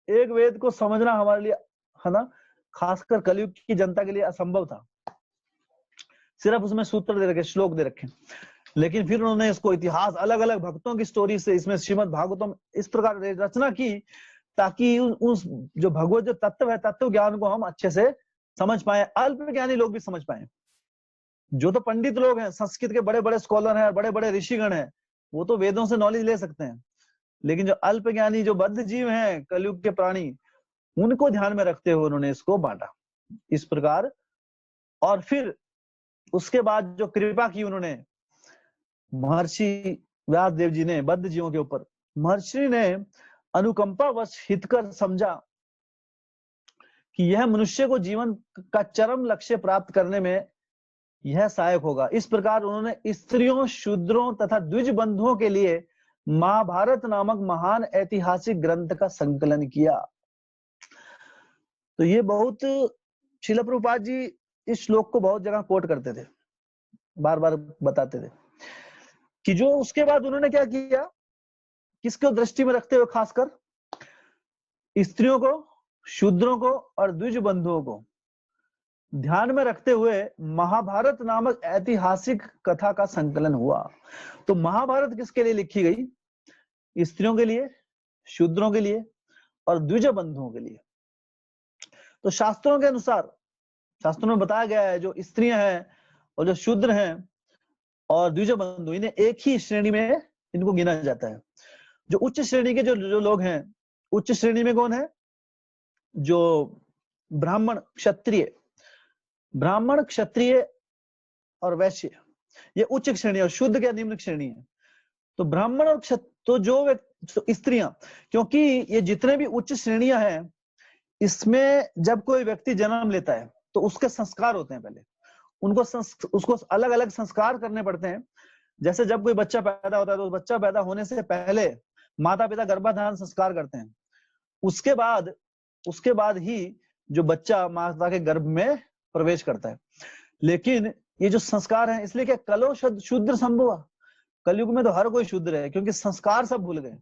एक वेद को समझना हमारे लिए, है ना, खासकर कलयुग की जनता के लिए असंभव था। सिर्फ उसमें सूत्र दे रखे, श्लोक दे रखे। लेकिन फिर उन्होंने इसको इतिहास, अलग अलग भक्तों की स्टोरी से इसमें श्रीमद् भागवतम इस प्रकार रचना की, ताकि उस जो भगवत जो तत्व है, तत्व ज्ञान को हम अच्छे से समझ पाए, अल्प ज्ञानी लोग भी समझ पाए। जो तो पंडित लोग हैं, संस्कृत के बड़े बड़े स्कॉलर हैं, बड़े बड़े ऋषिगण हैं, वो तो वेदों से नॉलेज ले सकते हैं। लेकिन जो अल्प ज्ञानी, जो बद्ध जीव हैं, कलयुग के प्राणी, उनको ध्यान में रखते हुए उन्होंने इसको बांटा इस प्रकार। और फिर उसके बाद जो कृपा की उन्होंने महर्षि व्यास देव जी ने बद्ध जीवों के ऊपर, महर्षि ने अनुकंपावश हितकर समझा कि यह मनुष्य को जीवन का चरम लक्ष्य प्राप्त करने में यह सहायक होगा। इस प्रकार उन्होंने स्त्रियों, शूद्रों तथा द्विज बंधुओं के लिए महाभारत नामक महान ऐतिहासिक ग्रंथ का संकलन किया। तो ये बहुत, श्रील प्रभुपाद जी इस श्लोक को बहुत जगह कोट करते थे, बार बार बताते थे कि जो उसके बाद उन्होंने क्या किया, किसको दृष्टि में रखते हुए, खासकर स्त्रियों को, शूद्रों को और द्विज बंधुओं को ध्यान में रखते हुए महाभारत नामक ऐतिहासिक कथा का संकलन हुआ। तो महाभारत किसके लिए लिखी गई? स्त्रियों के लिए, शूद्रों के लिए और द्विज बंधुओं के लिए। तो शास्त्रों के अनुसार, शास्त्रों में बताया गया है, जो स्त्रियां हैं और जो शूद्र हैं और द्विज बंधु, इन्हें एक ही श्रेणी में इनको गिना जाता है। जो उच्च श्रेणी के जो लोग हैं, उच्च श्रेणी में कौन है? जो ब्राह्मण, क्षत्रिय और वैश्य, ये उच्च श्रेणी, और शुद्ध क्या निम्न श्रेणी है। तो ब्राह्मण और तो जो स्त्रियां, क्योंकि ये जितने भी उच्च श्रेणियां हैं, इसमें जब कोई व्यक्ति जन्म लेता है तो उसके संस्कार होते हैं, पहले उसको अलग अलग संस्कार करने पड़ते हैं। जैसे जब कोई बच्चा पैदा होता है तो बच्चा पैदा होने से पहले माता पिता गर्भाधान संस्कार करते हैं। उसके बाद ही जो बच्चा माता के गर्भ में प्रवेश करता है। लेकिन ये जो संस्कार है, इसलिए क्या कलो शूद्र संभव, कलयुग में तो हर कोई शूद्र है, क्योंकि संस्कार सब भूल गए।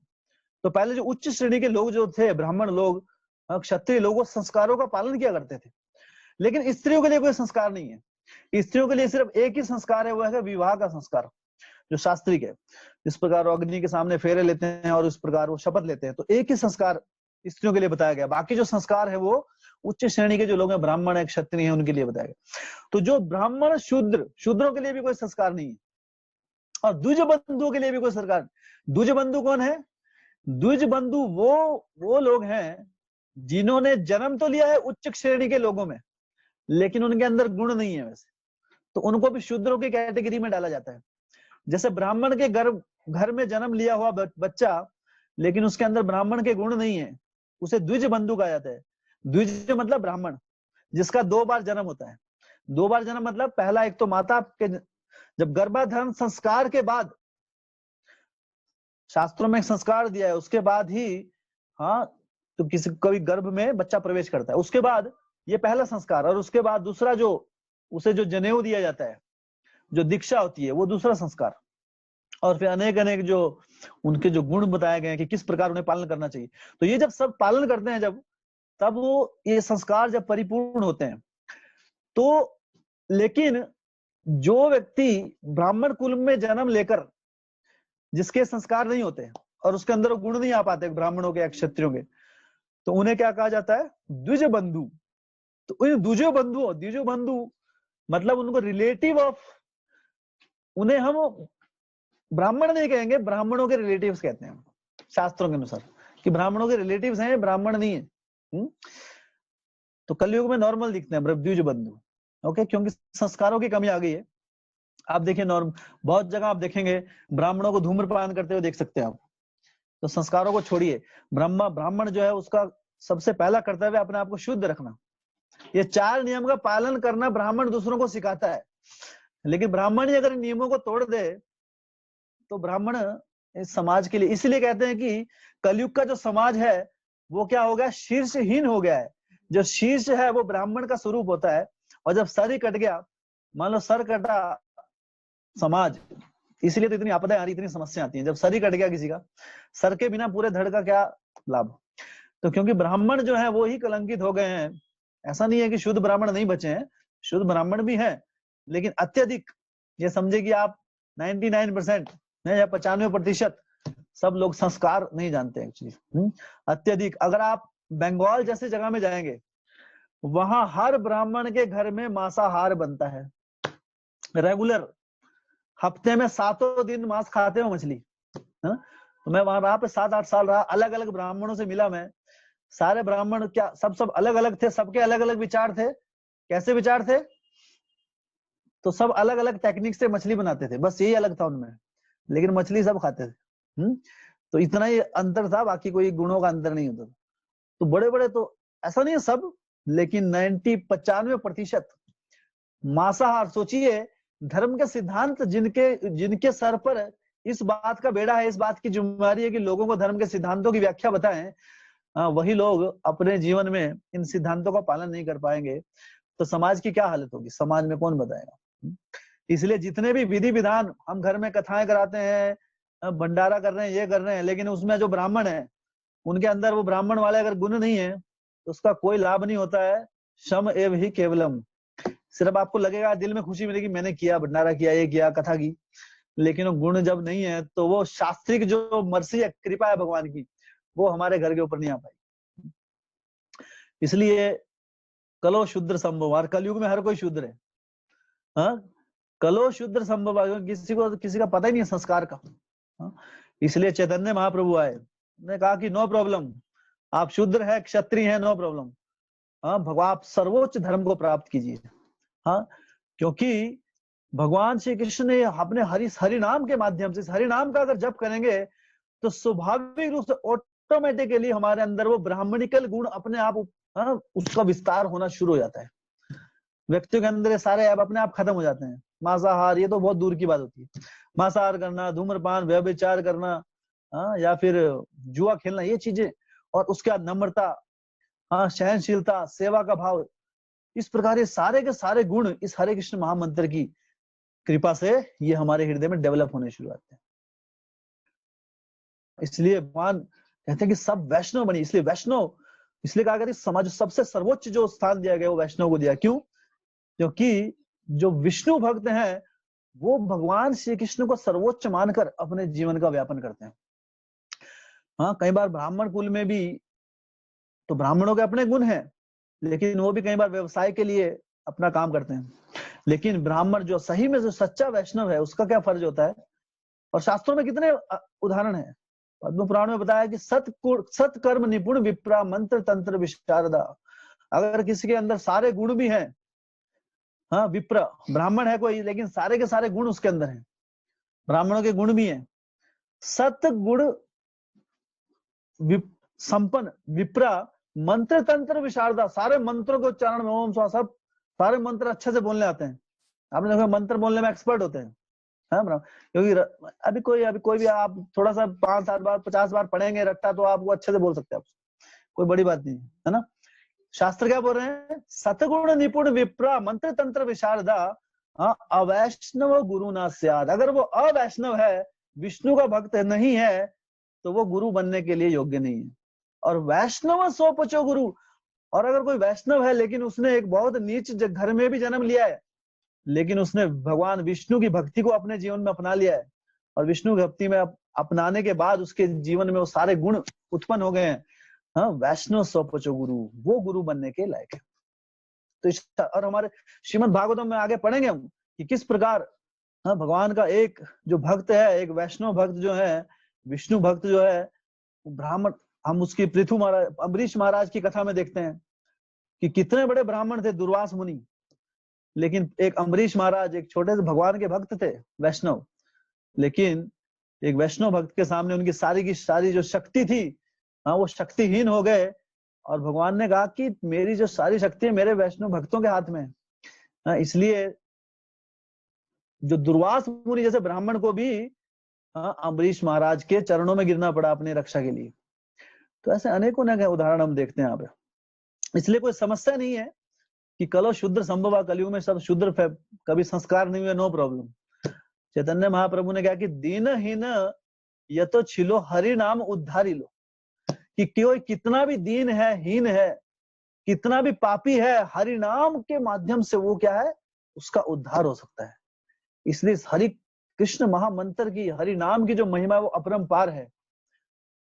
तो पहले जो उच्च श्रेणी के लोग जो थे, ब्राह्मण लोग, क्षत्रिय लोग, वो संस्कारों का पालन किया करते थे। लेकिन स्त्रियों के लिए कोई संस्कार नहीं है। स्त्रियों के लिए सिर्फ एक ही संस्कार है, वो है विवाह का संस्कार, जो शास्त्रिक है। जिस प्रकार वो अग्नि के सामने फेरे लेते हैं और उस प्रकार वो शपथ लेते हैं, तो एक ही संस्कार स्त्रियों के लिए बताया गया। बाकी जो संस्कार है वो उच्च श्रेणी के जो लोग हैं, ब्राह्मण है, क्षत्रिय है, उनके लिए बताया गया। तो जो ब्राह्मण शूद्रों के लिए भी कोई संस्कार नहीं है, और द्विज बंधुओं के लिए भी कोई संस्कार। द्विज बंधु कौन है? द्विज बंधु वो लोग हैं जिन्होंने जन्म तो लिया है उच्च श्रेणी के लोगों में, लेकिन उनके अंदर गुण नहीं है वैसे, तो उनको भी शूद्रों की कैटेगरी में डाला जाता है। जैसे ब्राह्मण के घर में जन्म लिया हुआ बच्चा, लेकिन उसके अंदर ब्राह्मण के गुण नहीं है, उसे द्विज बंधु कहा जाता है। द्विज मतलब ब्राह्मण, जिसका 2 बार जन्म होता है। 2 बार जन्म मतलब पहला, एक तो माता के जब गर्भाधारण संस्कार के बाद, शास्त्रों में एक संस्कार दिया है, उसके बाद ही तो किसी कभी गर्भ में बच्चा प्रवेश करता है, उसके बाद ये पहला संस्कार, और उसके बाद दूसरा जो उसे जो जनेऊ दिया जाता है, जो दीक्षा होती है, वो दूसरा संस्कार। और फिर अनेक जो उनके जो गुण बताए गए हैं कि किस प्रकार उन्हें पालन करना चाहिए, तो ये जब सब पालन करते हैं तब वो ये संस्कार जब परिपूर्ण होते हैं। तो लेकिन जो व्यक्ति ब्राह्मण कुल में जन्म लेकर जिसके संस्कार नहीं होते और उसके अंदर गुण नहीं आ पाते ब्राह्मणों के या क्षत्रियों के, तो उन्हें क्या कहा जाता है? द्विज बंधु। तो इन द्विज बंधु मतलब उनको रिलेटिव ऑफ, उन्हें हम ब्राह्मण नहीं कहेंगे, ब्राह्मणों के रिलेटिव्स कहते हैं शास्त्रों के अनुसार, कि ब्राह्मणों के रिलेटिव्स हैं, ब्राह्मण नहीं है। तो कलयुग में नॉर्मल दिखते हैं द्विज बंधु, ओके, क्योंकि संस्कारों की कमी आ गई है। आप देखिए बहुत जगह आप देखेंगे ब्राह्मणों को धूम्रपान करते हुए देख सकते हैं आप। तो संस्कारों को छोड़िए, ब्राह्मण जो है उसका सबसे पहला कर्तव्य अपने आप को शुद्ध रखना। ये 4 नियम का पालन करना ब्राह्मण दूसरों को सिखाता है। लेकिन ब्राह्मण ही अगर नियमों को तोड़ दे तो ब्राह्मण इस समाज के लिए, इसलिए कहते हैं कि कलयुग का जो समाज है वो क्या हो गया? शीर्षहीन हो गया है। जो शीर्ष है वो ब्राह्मण का स्वरूप होता है, और जब सर ही कट गया, मान लो सर कटा समाज, इसलिए तो इतनी आपदाएं आ रही, इतनी समस्या आती हैं। जब सर ही कट गया किसी का, सर के बिना पूरे धड़ का क्या लाभ? तो क्योंकि ब्राह्मण जो है वो ही कलंकित हो गए हैं। ऐसा नहीं है कि शुद्ध ब्राह्मण नहीं बचे हैं, शुद्ध ब्राह्मण भी हैं, लेकिन अत्यधिक, ये समझे कि आप 99% या 95% सब लोग संस्कार नहीं जानते हैं एक्चुअली। अत्यधिक, अगर आप बंगाल जैसे जगह में जाएंगे, वहां हर ब्राह्मण के घर में मांसाहार बनता है रेगुलर, हफ्ते में 7 दिन मांस खाते हो मछली। तो मैं वहां पे 7-8 साल रहा, अलग अलग ब्राह्मणों से मिला मैं। सारे ब्राह्मण क्या सब अलग अलग थे, सबके अलग अलग विचार थे। कैसे विचार थे? तो सब अलग अलग टेक्निक से मछली बनाते थे, बस यही अलग था उनमें, लेकिन मछली सब खाते थे। तो इतना ही अंतर था, बाकी कोई गुणों का अंतर नहीं होता। तो बड़े बड़े, तो ऐसा नहीं है सब, लेकिन 95% मांसाहार। सोचिए, धर्म के सिद्धांत जिनके सर पर इस बात का बेड़ा है, इस बात की जिम्मेदारी है कि लोगों को धर्म के सिद्धांतों की व्याख्या बताएं, वही लोग अपने जीवन में इन सिद्धांतों का पालन नहीं कर पाएंगे, तो समाज की क्या हालत होगी? समाज में कौन बताएगा? इसलिए जितने भी विधि विधान हम घर में कथाएं कराते हैं, भंडारा कर रहे हैं, ये कर रहे हैं, लेकिन उसमें जो ब्राह्मण है उनके अंदर वो ब्राह्मण वाले अगर गुण नहीं है तो उसका कोई लाभ नहीं होता है। शम एव ही केवलम, सिर्फ आपको लगेगा, दिल में खुशी मिलेगी, मैंने किया, भंडारा किया, ये किया, कथा की, लेकिन वो गुण जब नहीं है तो वो शास्त्रिक जो मर्सी है, कृपा है भगवान की, वो हमारे घर के ऊपर नहीं आ पाई। इसलिए कलो शूद्र संभव, और कलयुग में हर कोई शूद्र है। कलो शूद्र संभव, किसी का पता ही नहीं है संस्कार का। इसलिए चैतन्य महाप्रभु आए, ने कहा कि नो प्रॉब्लम, आप शूद्र है, क्षत्रिय है, नो प्रॉब्लम, भगवान आप सर्वोच्च धर्म को प्राप्त कीजिए। क्योंकि भगवान श्री कृष्ण ने अपने हरि नाम के माध्यम से, हरि नाम का अगर जप करेंगे तो स्वाभाविक रूप से ऑटोमेटिकली हमारे अंदर वो ब्राह्मणिकल गुण अपने आप उसका विस्तार होना शुरू हो जाता है। व्यक्ति के अंदर सारे अब अपने आप खत्म हो जाते हैं। मांसाहार ये तो बहुत दूर की बात होती है, मांसाहार करना, धूम्रपान, व्यभिचार करना, या फिर जुआ खेलना, ये चीजें, और उसके बाद नम्रता, सहनशीलता, सेवा का भाव, इस प्रकार ये सारे के सारे गुण इस हरे कृष्ण महामंत्र की कृपा से ये हमारे हृदय में डेवलप होने शुरू होते हैं। इसलिए भगवान कहते हैं कि सब वैष्णव बनी, इसलिए वैष्णव इसलिए कहा गया समाज सबसे सर्वोच्च जो स्थान दिया गया वो वैष्णव को दिया। क्यों? क्योंकि जो विष्णु भक्त हैं वो भगवान श्री कृष्ण को सर्वोच्च मानकर अपने जीवन का व्यापन करते हैं। हाँ, कई बार ब्राह्मण कुल में भी तो ब्राह्मणों के अपने गुण हैं, लेकिन वो भी कई बार व्यवसाय के लिए अपना काम करते हैं। लेकिन ब्राह्मण जो सही में जो सच्चा वैष्णव है उसका क्या फर्ज होता है? और शास्त्रों में कितने उदाहरण हैं। पद्म पुराण में बताया कि सत्कर्म निपुण विप्रा मंत्र तंत्र विशारदा। अगर किसी के अंदर सारे गुण भी हैं, हाँ विप्र ब्राह्मण है कोई, लेकिन सारे के सारे गुण उसके अंदर हैं, ब्राह्मणों के गुण भी हैं, सतगुण संपन्न विप्रा मंत्र तंत्र विशारदा, सारे मंत्रों के उच्चारण में ओम स्वा सब सारे मंत्र अच्छे से बोलने आते हैं। आपने देखा मंत्र बोलने में एक्सपर्ट होते हैं, क्योंकि अभी कोई भी आप थोड़ा सा 5-7 बार 50 बार पढ़ेंगे रट्टा तो आप वो अच्छे से बोल सकते हैं, कोई बड़ी बात नहीं है ना। शास्त्र क्या बोल रहे हैं? सतगुण निपुण विप्रा मंत्र तंत्र विशारदा अवैष्णव गुरु ना स्याद। अगर वो अवैष्णव है, विष्णु का भक्त नहीं है, तो वो गुरु बनने के लिए योग्य नहीं है। और वैष्णव सो पचो गुरु, और अगर कोई वैष्णव है लेकिन उसने एक बहुत नीच घर में भी जन्म लिया है, लेकिन उसने भगवान विष्णु की भक्ति को अपने जीवन में अपना लिया है, और विष्णु की भक्ति में अपनाने के बाद उसके जीवन में वो सारे गुण उत्पन्न हो गए हैं, हाँ वैष्णव स्वपचो गुरु, वो गुरु बनने के लायक है। तो और हमारे श्रीमद् भागवतम में आगे पढ़ेंगे हम कि किस प्रकार भगवान का एक जो भक्त है, एक वैष्णव भक्त जो है, विष्णु भक्त जो है, ब्राह्मण, हम उसकी पृथु महाराज अम्बरीश महाराज की कथा में देखते हैं कि कितने बड़े ब्राह्मण थे दुर्वास मुनि, लेकिन एक अम्बरीश महाराज एक छोटे से भगवान के भक्त थे वैष्णव, लेकिन एक वैष्णव भक्त के सामने उनकी सारी की सारी जो शक्ति थी वो शक्तिहीन हो गए, और भगवान ने कहा कि मेरी जो सारी शक्ति है मेरे वैष्णव भक्तों के हाथ में है। इसलिए जो दुर्वास मुनि जैसे ब्राह्मण को भी अम्बरीश महाराज के चरणों में गिरना पड़ा अपनी रक्षा के लिए। तो ऐसे अनेकों अनेक उदाहरण हम देखते हैं यहाँ पे। इसलिए कोई समस्या नहीं है कि कलो शूद्र संभव, कलयुग में सब शूद्र, कभी संस्कार नहीं हुए, नो प्रॉब्लम। चैतन्य महाप्रभु ने कहा कि दीनहीन यतो छिलो हरि नाम उद्धारी लो, कि कोई कितना भी दीन है, हीन है, कितना भी पापी है, हरि नाम के माध्यम से वो क्या है, उसका उद्धार हो सकता है। इसलिए हरि कृष्ण महामंत्र की, हरि नाम की जो महिमा है वो अपरंपार है।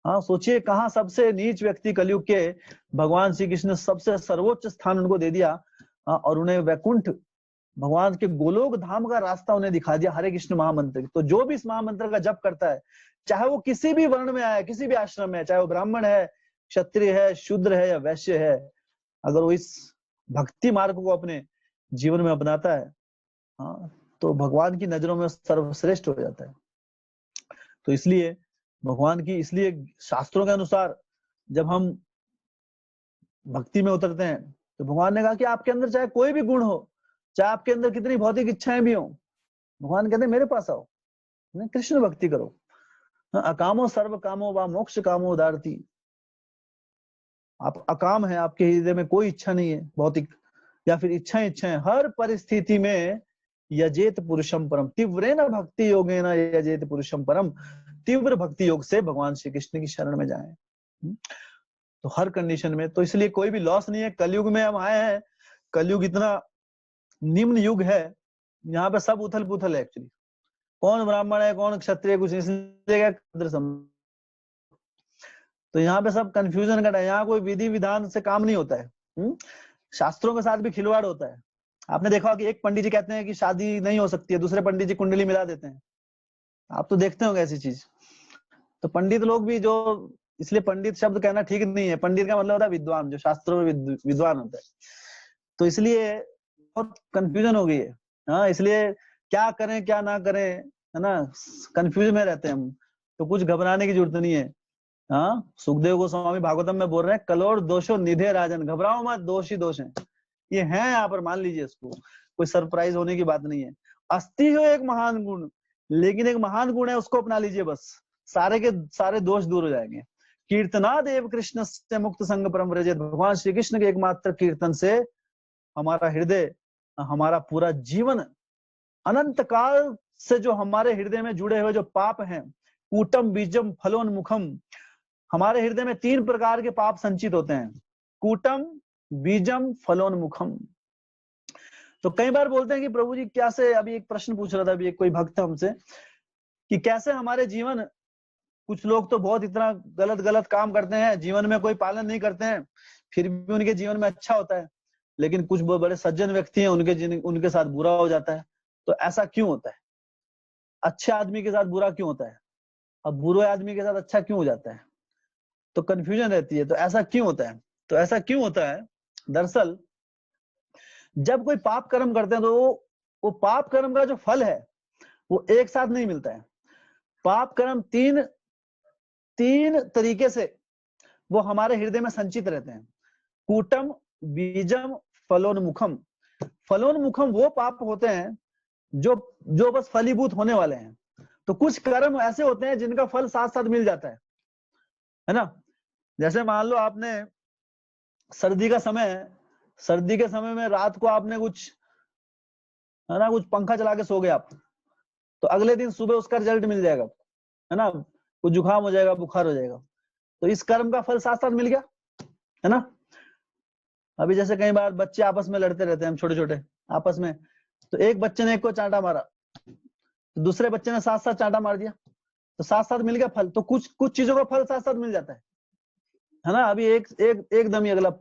हाँ सोचिए, कहाँ सबसे नीच व्यक्ति कलयुग के भगवान श्री कृष्ण सबसे सर्वोच्च स्थान उनको दे दिया, और उन्हें वैकुंठ भगवान के गोलोक धाम का रास्ता उन्हें दिखा दिया हरे कृष्ण महामंत्र। तो जो भी इस महामंत्र का जप करता है, चाहे वो किसी भी वर्ण में आए, किसी भी आश्रम में, चाहे वो ब्राह्मण है, क्षत्रिय है, शूद्र है या वैश्य है, अगर वो इस भक्ति मार्ग को अपने जीवन में अपनाता है, हाँ तो भगवान की नजरों में सर्वश्रेष्ठ हो जाता है। तो इसलिए भगवान की, इसलिए शास्त्रों के अनुसार जब हम भक्ति में उतरते हैं तो भगवान ने कहा कि आपके अंदर चाहे कोई भी गुण हो, चाहे आपके अंदर कितनी भौतिक इच्छाएं भी हो, भगवान कहते हैं मेरे पास आओ, कृष्ण भक्ति करो। अकामो सर्व कामो वा मोक्ष कामो उदारती। आप अकाम है, आपके हृदय में कोई इच्छा नहीं है भौतिक, या फिर इच्छाएं हर परिस्थिति में यजेत पुरुषम परम, तीव्रेन भक्ति योगेन यजेत पुरुषम परम, तीव्र भक्ति योग से भगवान श्री कृष्ण की शरण में जाएं। तो हर कंडीशन में, तो इसलिए कोई भी लॉस नहीं है। कलयुग में हम आए हैं, कलयुग इतना निम्न युग है, यहाँ पे सब उथल पुथल है एक्चुअली, कौन ब्राह्मण है कौन क्षत्रिय, कुछ इसलिए तो यहाँ पे सब कंफ्यूजन का है, यहाँ कोई विधि विधान से काम नहीं होता है, शास्त्रों के साथ भी खिलवाड़ होता है। आपने देखा कि एक पंडित जी कहते हैं कि शादी नहीं हो सकती है, दूसरे पंडित जी कुंडली मिला देते हैं, आप तो देखते होंगे ऐसी चीज। तो पंडित लोग भी जो, इसलिए पंडित शब्द कहना ठीक नहीं है, पंडित का मतलब होता है विद्वान, जो शास्त्रों में विद्वान होता है। तो इसलिए बहुत कंफ्यूजन हो गई है, हाँ इसलिए क्या करें क्या ना करें, है ना, कंफ्यूज में रहते हैं हम। तो कुछ घबराने की जरूरत नहीं है। हाँ सुखदेव गोस्वामी भागवतम में बोल रहे हैं, कलोर दोषो निधे राजन, घबराओ मत, दोष ही दोष है, ये है यहाँ पर, मान लीजिए इसको, कोई सरप्राइज होने की बात नहीं है। अस्थि हो एक महान गुण, लेकिन एक महान गुण है उसको अपना लीजिए, बस सारे के सारे दोष दूर हो जाएंगे। कीर्तना देव कृष्ण से मुक्त संग परम व्रजेत, भगवान श्री कृष्ण के एकमात्र कीर्तन से हमारा हृदय, हमारा पूरा जीवन, अनंत काल से जो हमारे हृदय में जुड़े हुए जो पाप हैं, कूटम बीजम फलोन्मुखम, हमारे हृदय में 3 प्रकार के पाप संचित होते हैं, कूटम, बीजम, फलोन्मुखम। तो कई बार बोलते हैं कि प्रभु जी कैसे, अभी एक प्रश्न पूछ रहा था अभी एक कोई भक्त हमसे, कि कैसे हमारे जीवन, कुछ लोग तो बहुत इतना गलत गलत काम करते हैं, जीवन में कोई पालन नहीं करते हैं, फिर भी उनके जीवन में अच्छा होता है, लेकिन कुछ बहुत बड़े सज्जन व्यक्ति हैं, उनके साथ बुरा हो जाता है। तो ऐसा क्यों होता है? अच्छे आदमी के साथ बुरा क्यों होता है, अब बुरे आदमी के साथ अच्छा क्यों हो जाता है? तो कंफ्यूजन रहती है। तो ऐसा क्यों होता है? तो ऐसा क्यों होता है, दरअसल जब कोई पाप कर्म करते हैं तो वो पाप कर्म का जो फल है वो एक साथ नहीं मिलता है। पाप कर्म तीन तरीके से वो हमारे हृदय में संचित रहते हैं, कूटम, बीजम, फलोन्मुखम। फलोन्मुखम वो पाप होते हैं जो बस फलीभूत होने वाले हैं। तो कुछ कर्म ऐसे होते हैं जिनका फल साथ साथ मिल जाता है ना। जैसे मान लो आपने सर्दी के समय में रात को आपने कुछ है ना, कुछ पंखा चला के सो गए आप, तो अगले दिन सुबह उसका रिजल्ट मिल जाएगा, है ना, कुछ जुकाम हो जाएगा, बुखार हो जाएगा। तो इस कर्म का फल साथ साथ मिल गया, है ना। अभी जैसे कई बार बच्चे आपस में लड़ते रहते हैं, हम छोटे छोटे आपस में, तो एक बच्चे ने एक को चांटा मारा, तो दूसरे बच्चे ने साथ साथ चांटा मार दिया, तो साथ साथ मिल गया फल। तो कुछ चीजों का फल साथ साथ मिल जाता है ना। अभी एकदम ही अगला,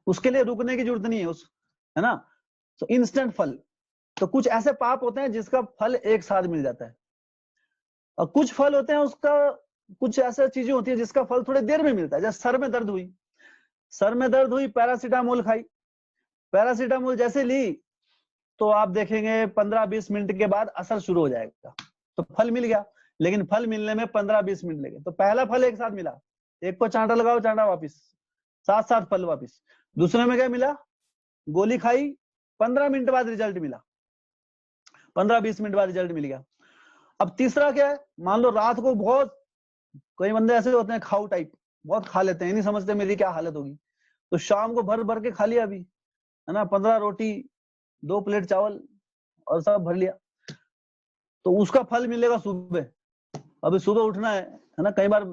उसके लिए रुकने की जरूरत नहीं है है ना। तो इंस्टेंट फल। तो कुछ ऐसे पाप होते हैं जिसका फल एक साथ मिल जाता है, और कुछ फल होते हैं उसका, कुछ ऐसी चीजें होती है जिसका फल थोड़ी देर में मिलता है। जैसे सर में दर्द हुई, पैरासीटामोल खाई, पैरासीटामोल जैसे ली तो आप देखेंगे 15-20 मिनट के बाद असर शुरू हो जाएगा, तो फल मिल गया। लेकिन फल मिलने में 15-20 मिनट लगे। तो पहला फल एक साथ मिला, एक को चांटा लगाओ, चांटा वापिस, साथ साथ फल वापिस। दूसरे में क्या मिला, गोली खाई, 15 मिनट बाद रिजल्ट मिला, 15-20 मिनट बाद रिजल्ट मिल गया। अब तीसरा क्या है, मान लो रात को बहुत, कई बंदे ऐसे होते हैं खाऊ टाइप, बहुत खा लेते हैं, नहीं समझते मेरी क्या हालत होगी, तो शाम को भर भर के खा लिया अभी, है ना, 15 रोटी, 2 प्लेट चावल और सब भर लिया, तो उसका फल मिलेगा सुबह। अभी सुबह उठना है ना, कई बार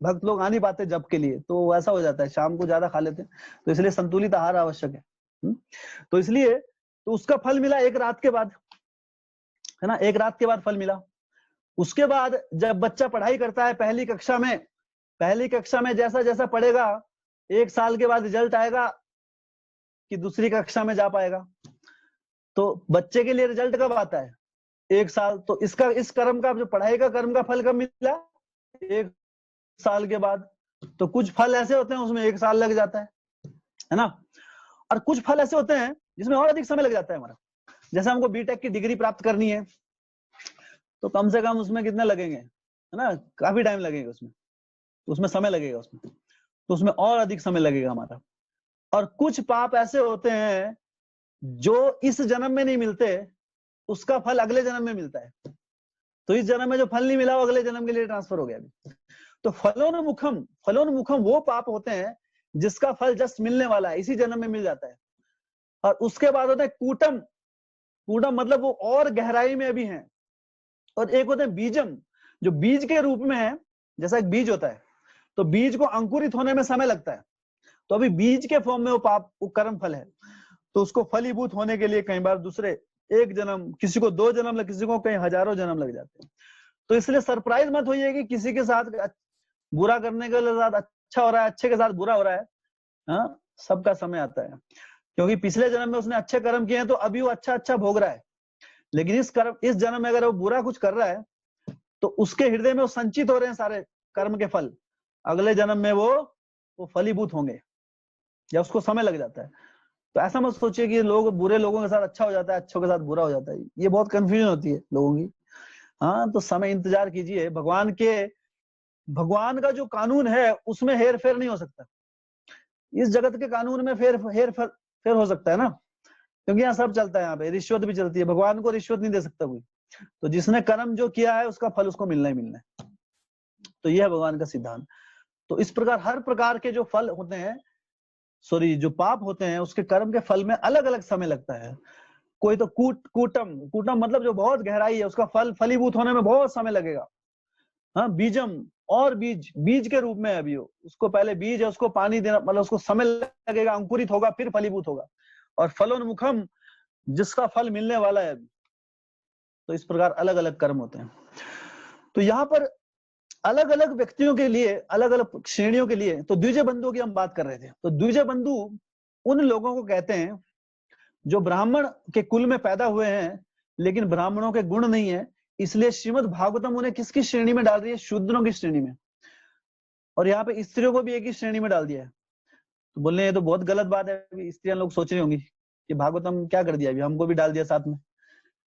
भक्त लोग आ नहीं पाते जप के लिए, तो ऐसा हो जाता है शाम को ज्यादा खा लेते हैं, तो इसलिए संतुलित आहार आवश्यक है। तो इसलिए तो उसका फल मिला एक रात के बाद, है ना, एक रात के बाद फल मिला। उसके बाद जब बच्चा पढ़ाई करता है पहली कक्षा में जैसा जैसा पढ़ेगा, 1 साल के बाद रिजल्ट आएगा कि दूसरी कक्षा में जा पाएगा। तो बच्चे के लिए रिजल्ट कब आता है, 1 साल। तो इस कर्म का, जो पढ़ाई का कर्म का फल कब मिला, 1 साल के बाद। तो कुछ फल ऐसे होते हैं उसमें 1 साल लग जाता है ना, और कुछ फल ऐसे होते हैं जिसमें और अधिक समय लग जाता है हमारा। जैसे हमको बीटेक की डिग्री प्राप्त करनी है, तो कम से कम उसमें कितने लगेंगे, है ना, काफी टाइम लगेगा उसमें, तो उसमें समय लगेगा उसमें, तो उसमें और अधिक समय लगेगा हमारा। और कुछ पाप ऐसे होते हैं जो इस जन्म में नहीं मिलते, उसका फल अगले जन्म में मिलता है। तो इस जन्म में जो फल नहीं मिला वो अगले जन्म के लिए ट्रांसफर हो गया अभी। तो फलोन्मुखम वो पाप होते हैं जिसका फल जस्ट मिलने वाला है, इसी जन्म में मिल जाता है। और उसके बाद होता है कूटम मतलब वो और गहराई में अभी है। और एक होता है बीजम, जो बीज के रूप में है, जैसा एक बीज होता है, तो बीज को अंकुरित होने में समय लगता है, तो अभी बीज के फॉर्म में वो कर्म फल है। तो उसको फलीभूत होने के लिए कई बार दूसरे 1 जन्म, किसी को 2 जन्म, किसी को कई हजारों जन्म लग जाते हैं। तो इसलिए सरप्राइज मत होइए कि किसी के साथ बुरा करने के साथ अच्छा हो रहा है, अच्छे के साथ बुरा हो रहा है। हाँ, सबका समय आता है, क्योंकि पिछले जन्म में उसने अच्छे कर्म किए हैं, तो अभी वो अच्छा भोग रहा है। लेकिन इस जन्म में अगर वो बुरा कुछ कर रहा है, तो उसके हृदय में वो संचित हो रहे हैं सारे कर्म के फल, अगले जन्म में वो फलीभूत होंगे, या उसको समय लग जाता है। तो ऐसा मत सोचिए कि बुरे लोगों के साथ अच्छा हो जाता है, अच्छों के साथ बुरा हो जाता है, ये बहुत कंफ्यूजन होती है लोगों की। हाँ, तो समय इंतजार कीजिए, भगवान का जो कानून है उसमें हेर फेर नहीं हो सकता। इस जगत के कानून में हेर फेर हो सकता है ना, क्योंकि यहाँ सब चलता है, यहाँ पे रिश्वत भी चलती है, भगवान को रिश्वत नहीं दे सकता कोई। तो जिसने कर्म जो किया है उसका फल उसको मिलना ही मिलना है। तो यह है भगवान का सिद्धांत। तो इस प्रकार हर प्रकार के जो फल होते हैं, जो पाप होते हैं, उसके कर्म के फल में अलग अलग समय लगता है। कोई तो कूटम मतलब जो बहुत गहराई है, उसका फल फलीभूत होने में बहुत समय लगेगा। हाँ, बीजम और बीज बीज के रूप में है अभी वो, उसको पहले बीज है, उसको पानी देना, मतलब उसको समय लगेगा, अंकुरित होगा, फिर फलीभूत होगा, और फलोन्मुखम, जिसका फल मिलने वाला है अभी। तो इस प्रकार अलग अलग कर्म होते हैं। तो यहाँ पर अलग अलग व्यक्तियों के लिए, अलग अलग श्रेणियों के लिए, तो द्विज बंधुओं की हम बात कर रहे थे। तो द्विज बंधु उन लोगों को कहते हैं जो ब्राह्मण के कुल में पैदा हुए हैं लेकिन ब्राह्मणों के गुण नहीं है, इसलिए श्रीमद् भागवतम उन्हें किसकी श्रेणी में डाल रही है? शूद्रों की श्रेणी में। और यहाँ पे स्त्रियों को भी एक ही श्रेणी में डाल दिया है। तो बोल रहे हैं तो बहुत गलत बात है। अभी स्त्रियां लोग सोच रही होंगी कि भागवतम क्या कर दिया, अभी हमको भी डाल दिया साथ में,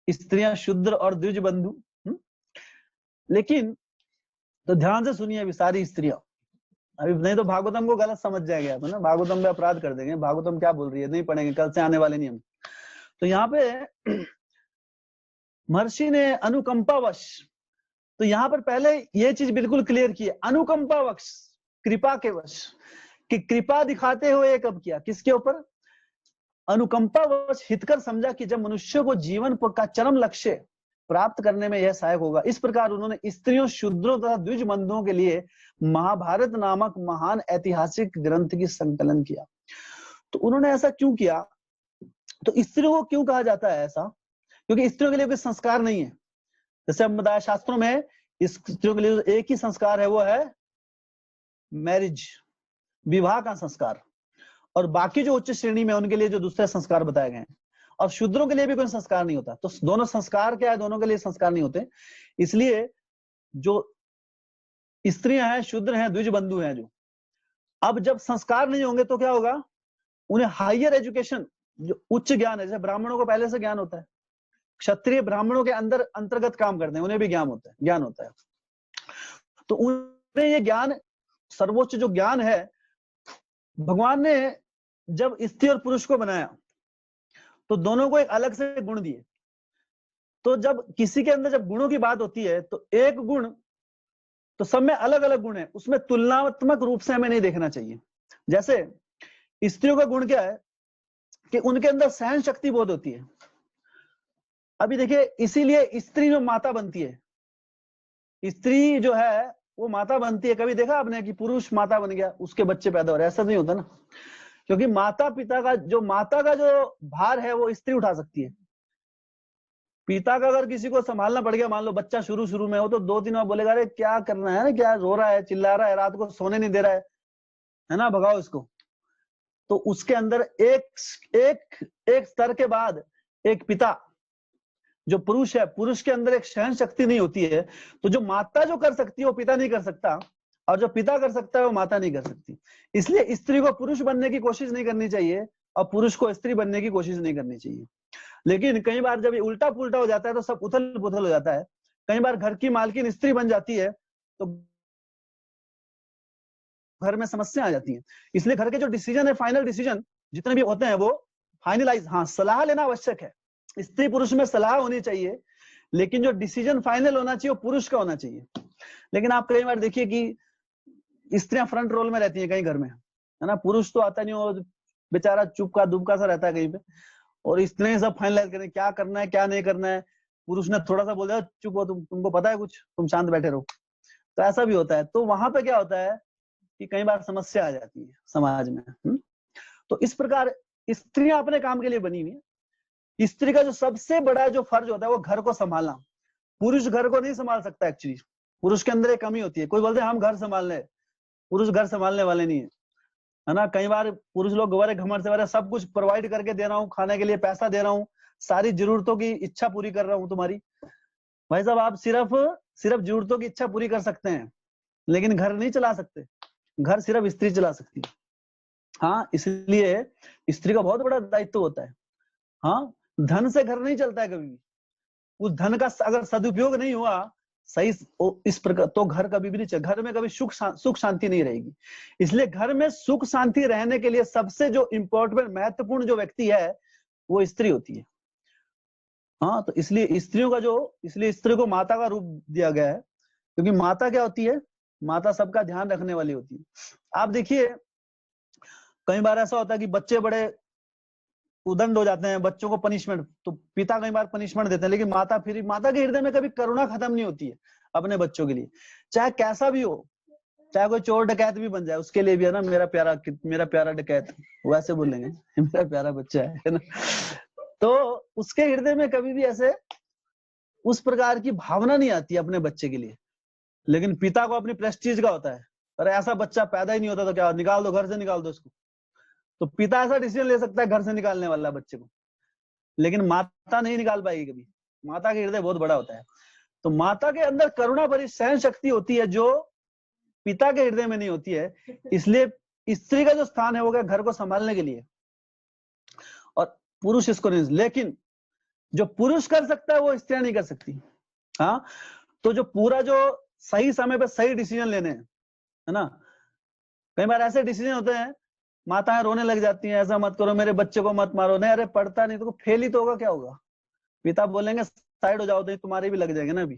स्त्रियां शूद्र और द्विज बंधु। लेकिन तो ध्यान से सुनिए अभी सारी स्त्रियां, अभी नहीं तो भागवतम को गलत समझ जाएंगे आप, है ना, भागवतम में अपराध कर देंगे, भागवतम क्या बोल रही है नहीं पढ़ेंगे, कल से आने वाले नहीं हम। तो यहाँ पे महर्षि ने अनुकंपावश, तो यहाँ पर पहले ये चीज बिल्कुल क्लियर की है, अनुकंपावश, कृपा के वश, कि कृपा दिखाते हुए ये कब किया, किसके ऊपर? अनुकंपावश हितकर समझा कि जब मनुष्य को जीवन का चरम लक्ष्य प्राप्त करने में यह सहायक होगा, इस प्रकार उन्होंने स्त्रियों, शूद्रों तथा द्विज बंधुओं के लिए महाभारत नामक महान ऐतिहासिक ग्रंथ की संकलन किया। तो उन्होंने ऐसा क्यों किया? तो स्त्रियों को क्यों कहा जाता है ऐसा? क्योंकि स्त्रियों के लिए कोई संस्कार नहीं है। जैसे हम बताया शास्त्रों में स्त्रियों के लिए एक ही संस्कार है, वो है मैरिज, विवाह का संस्कार, और बाकी जो उच्च श्रेणी में उनके लिए जो दूसरे संस्कार बताए गए हैं। और शूद्रों के लिए भी कोई संस्कार नहीं होता। तो दोनों संस्कार क्या है? दोनों के लिए संस्कार नहीं होते। इसलिए जो स्त्रियां हैं, शूद्र हैं, द्विज बंधु हैं, जो अब जब संस्कार नहीं होंगे तो क्या होगा? उन्हें हायर एजुकेशन, जो उच्च ज्ञान है, जैसे ब्राह्मणों को पहले से ज्ञान होता है, क्षत्रिय ब्राह्मणों के अंदर अंतर्गत काम करते हैं, उन्हें भी ज्ञान होता है। तो उन्हें ये ज्ञान, सर्वोच्च जो ज्ञान है, भगवान ने जब स्त्री और पुरुष को बनाया तो दोनों को एक अलग से गुण दिए। तो जब किसी के अंदर जब गुणों की बात होती है तो एक गुण, तो सब में अलग अलग गुण है, उसमें तुलनात्मक रूप से हमें नहीं देखना चाहिए। जैसे स्त्रियों का गुण क्या है कि उनके अंदर सहन शक्ति बहुत होती है। अभी देखिए, इसीलिए स्त्री जो माता बनती है, स्त्री जो है वो माता बनती है। कभी देखा आपने कि पुरुष माता बन गया, उसके बच्चे पैदा हो रहे? ऐसा नहीं होता ना, क्योंकि माता का जो भार है वो स्त्री उठा सकती है। पिता का अगर किसी को संभालना पड़ गया, मान लो बच्चा शुरू शुरू में हो, तो 2 दिन में बोलेगा अरे क्या करना है ना, क्या रो रहा है, चिल्ला रहा है, रात को सोने नहीं दे रहा है ना, भगाओ इसको। तो उसके अंदर एक स्तर के बाद एक पिता जो पुरुष है, पुरुष के अंदर एक सहन शक्ति नहीं होती है। तो जो माता जो कर सकती है वो पिता नहीं कर सकता, और जो पिता कर सकता है वो माता नहीं कर सकती। इसलिए स्त्री को पुरुष बनने की कोशिश नहीं करनी चाहिए और पुरुष को स्त्री बनने की कोशिश नहीं करनी चाहिए। लेकिन कई बार जब ये उल्टा पुल्टा हो जाता है तो सब उथल पुथल हो जाता है। कई बार घर की मालकिन स्त्री बन जाती है तो घर में समस्या आ जाती है। इसलिए घर के जो डिसीजन है, फाइनल डिसीजन जितने भी होते हैं, वो फाइनलाइज, हाँ, सलाह लेना आवश्यक है, स्त्री पुरुष में सलाह होनी चाहिए, लेकिन जो डिसीजन फाइनल होना चाहिए वो पुरुष का होना चाहिए। लेकिन आप कई बार देखिए कि स्त्रियां फ्रंट रोल में रहती है कई घर में, है ना, पुरुष तो आता नहीं हो, बेचारा चुपका दुबका सा रहता है कहीं पे, और स्त्रियां सब फाइनलाइज करें क्या करना है क्या नहीं करना है। पुरुष ने थोड़ा सा बोल दिया चुप हो तुमको पता है कुछ, तुम शांत बैठे रहो, तो ऐसा भी होता है। तो वहां पे क्या होता है कि कई बार समस्या आ जाती है समाज में। तो इस प्रकार स्त्रियां अपने काम के लिए बनी हुई है। स्त्री का जो सबसे बड़ा जो फर्ज होता है वो घर को संभालना। पुरुष घर को नहीं संभाल सकता एक्चुअली, पुरुष के अंदर एक कमी होती है। कोई बोलते हैं हम घर संभाल ले, पुरुष घर संभालने वाले नहीं है ना। कई बार पुरुष लोग बड़े घमंड से बड़े सब कुछ प्रोवाइड करके दे रहा हूँ, खाने के लिए पैसा दे रहा हूँ, सारी जरूरतों की इच्छा पूरी कर रहा हूँ तुम्हारी। भाई साहब, आप सिर्फ जरूरतों की इच्छा पूरी कर सकते हैं लेकिन घर नहीं चला सकते, घर सिर्फ स्त्री चला सकती है। हाँ, इसलिए स्त्री का बहुत बड़ा दायित्व होता है। हाँ, धन से घर नहीं चलता है कभी भी। उस धन का अगर सदुपयोग नहीं हुआ सही इस प्रकार, तो घर कभी भी नहीं चल, घर में कभी सुख शांति नहीं रहेगी। इसलिए घर में सुख शांति रहने के लिए सबसे जो इम्पोर्टेंट महत्वपूर्ण जो व्यक्ति है वो स्त्री होती है। हाँ, तो इसलिए स्त्री को माता का रूप दिया गया है, क्योंकि माता क्या होती है? माता सबका ध्यान रखने वाली होती है। आप देखिए, कई बार ऐसा होता है कि बच्चे बड़े उदंड हो जाते हैं, बच्चों को पनिशमेंट, तो पिता कई बार पनिशमेंट देते हैं, लेकिन माता के हृदय में कभी करुणा खत्म नहीं होती है। अपने बच्चों के लिए, चाहे कैसा भी हो, चाहे कोई चोर डकैत भी बन जाए, उसके लिए भी है ना मेरा प्यारा डकैत, वैसे बोलेंगे मेरा प्यारा बच्चा है ना। तो उसके हृदय में कभी भी ऐसे उस प्रकार की भावना नहीं आती अपने बच्चे के लिए। लेकिन पिता को अपनी प्रेस्टीज का होता है, अरे ऐसा बच्चा पैदा ही नहीं होता तो क्या, निकाल दो, घर से निकाल दो इसको। तो पिता ऐसा डिसीजन ले सकता है घर से निकालने वाला बच्चे को, लेकिन माता नहीं निकाल पाएगी कभी। माता का हृदय बहुत बड़ा होता है। तो माता के अंदर करुणा भरी सहन शक्ति होती है जो पिता के हृदय में नहीं होती है। इसलिए स्त्री का जो स्थान है वो क्या, घर को संभालने के लिए, और पुरुष इसको नहीं। लेकिन जो पुरुष कर सकता है वो स्त्रियां नहीं कर सकती। हाँ, तो जो पूरा जो सही समय पे सही डिसीजन लेने हैं, है ना, कई बार ऐसे डिसीजन होते हैं माताएं रोने लग जाती हैं, ऐसा मत करो, मेरे बच्चे को मत मारो। नहीं, अरे पढ़ता नहीं तो फेल ही तो होगा, क्या होगा। पिता बोलेंगे साइड हो जाओ, तो तुम्हारे भी लग जाएंगे ना अभी,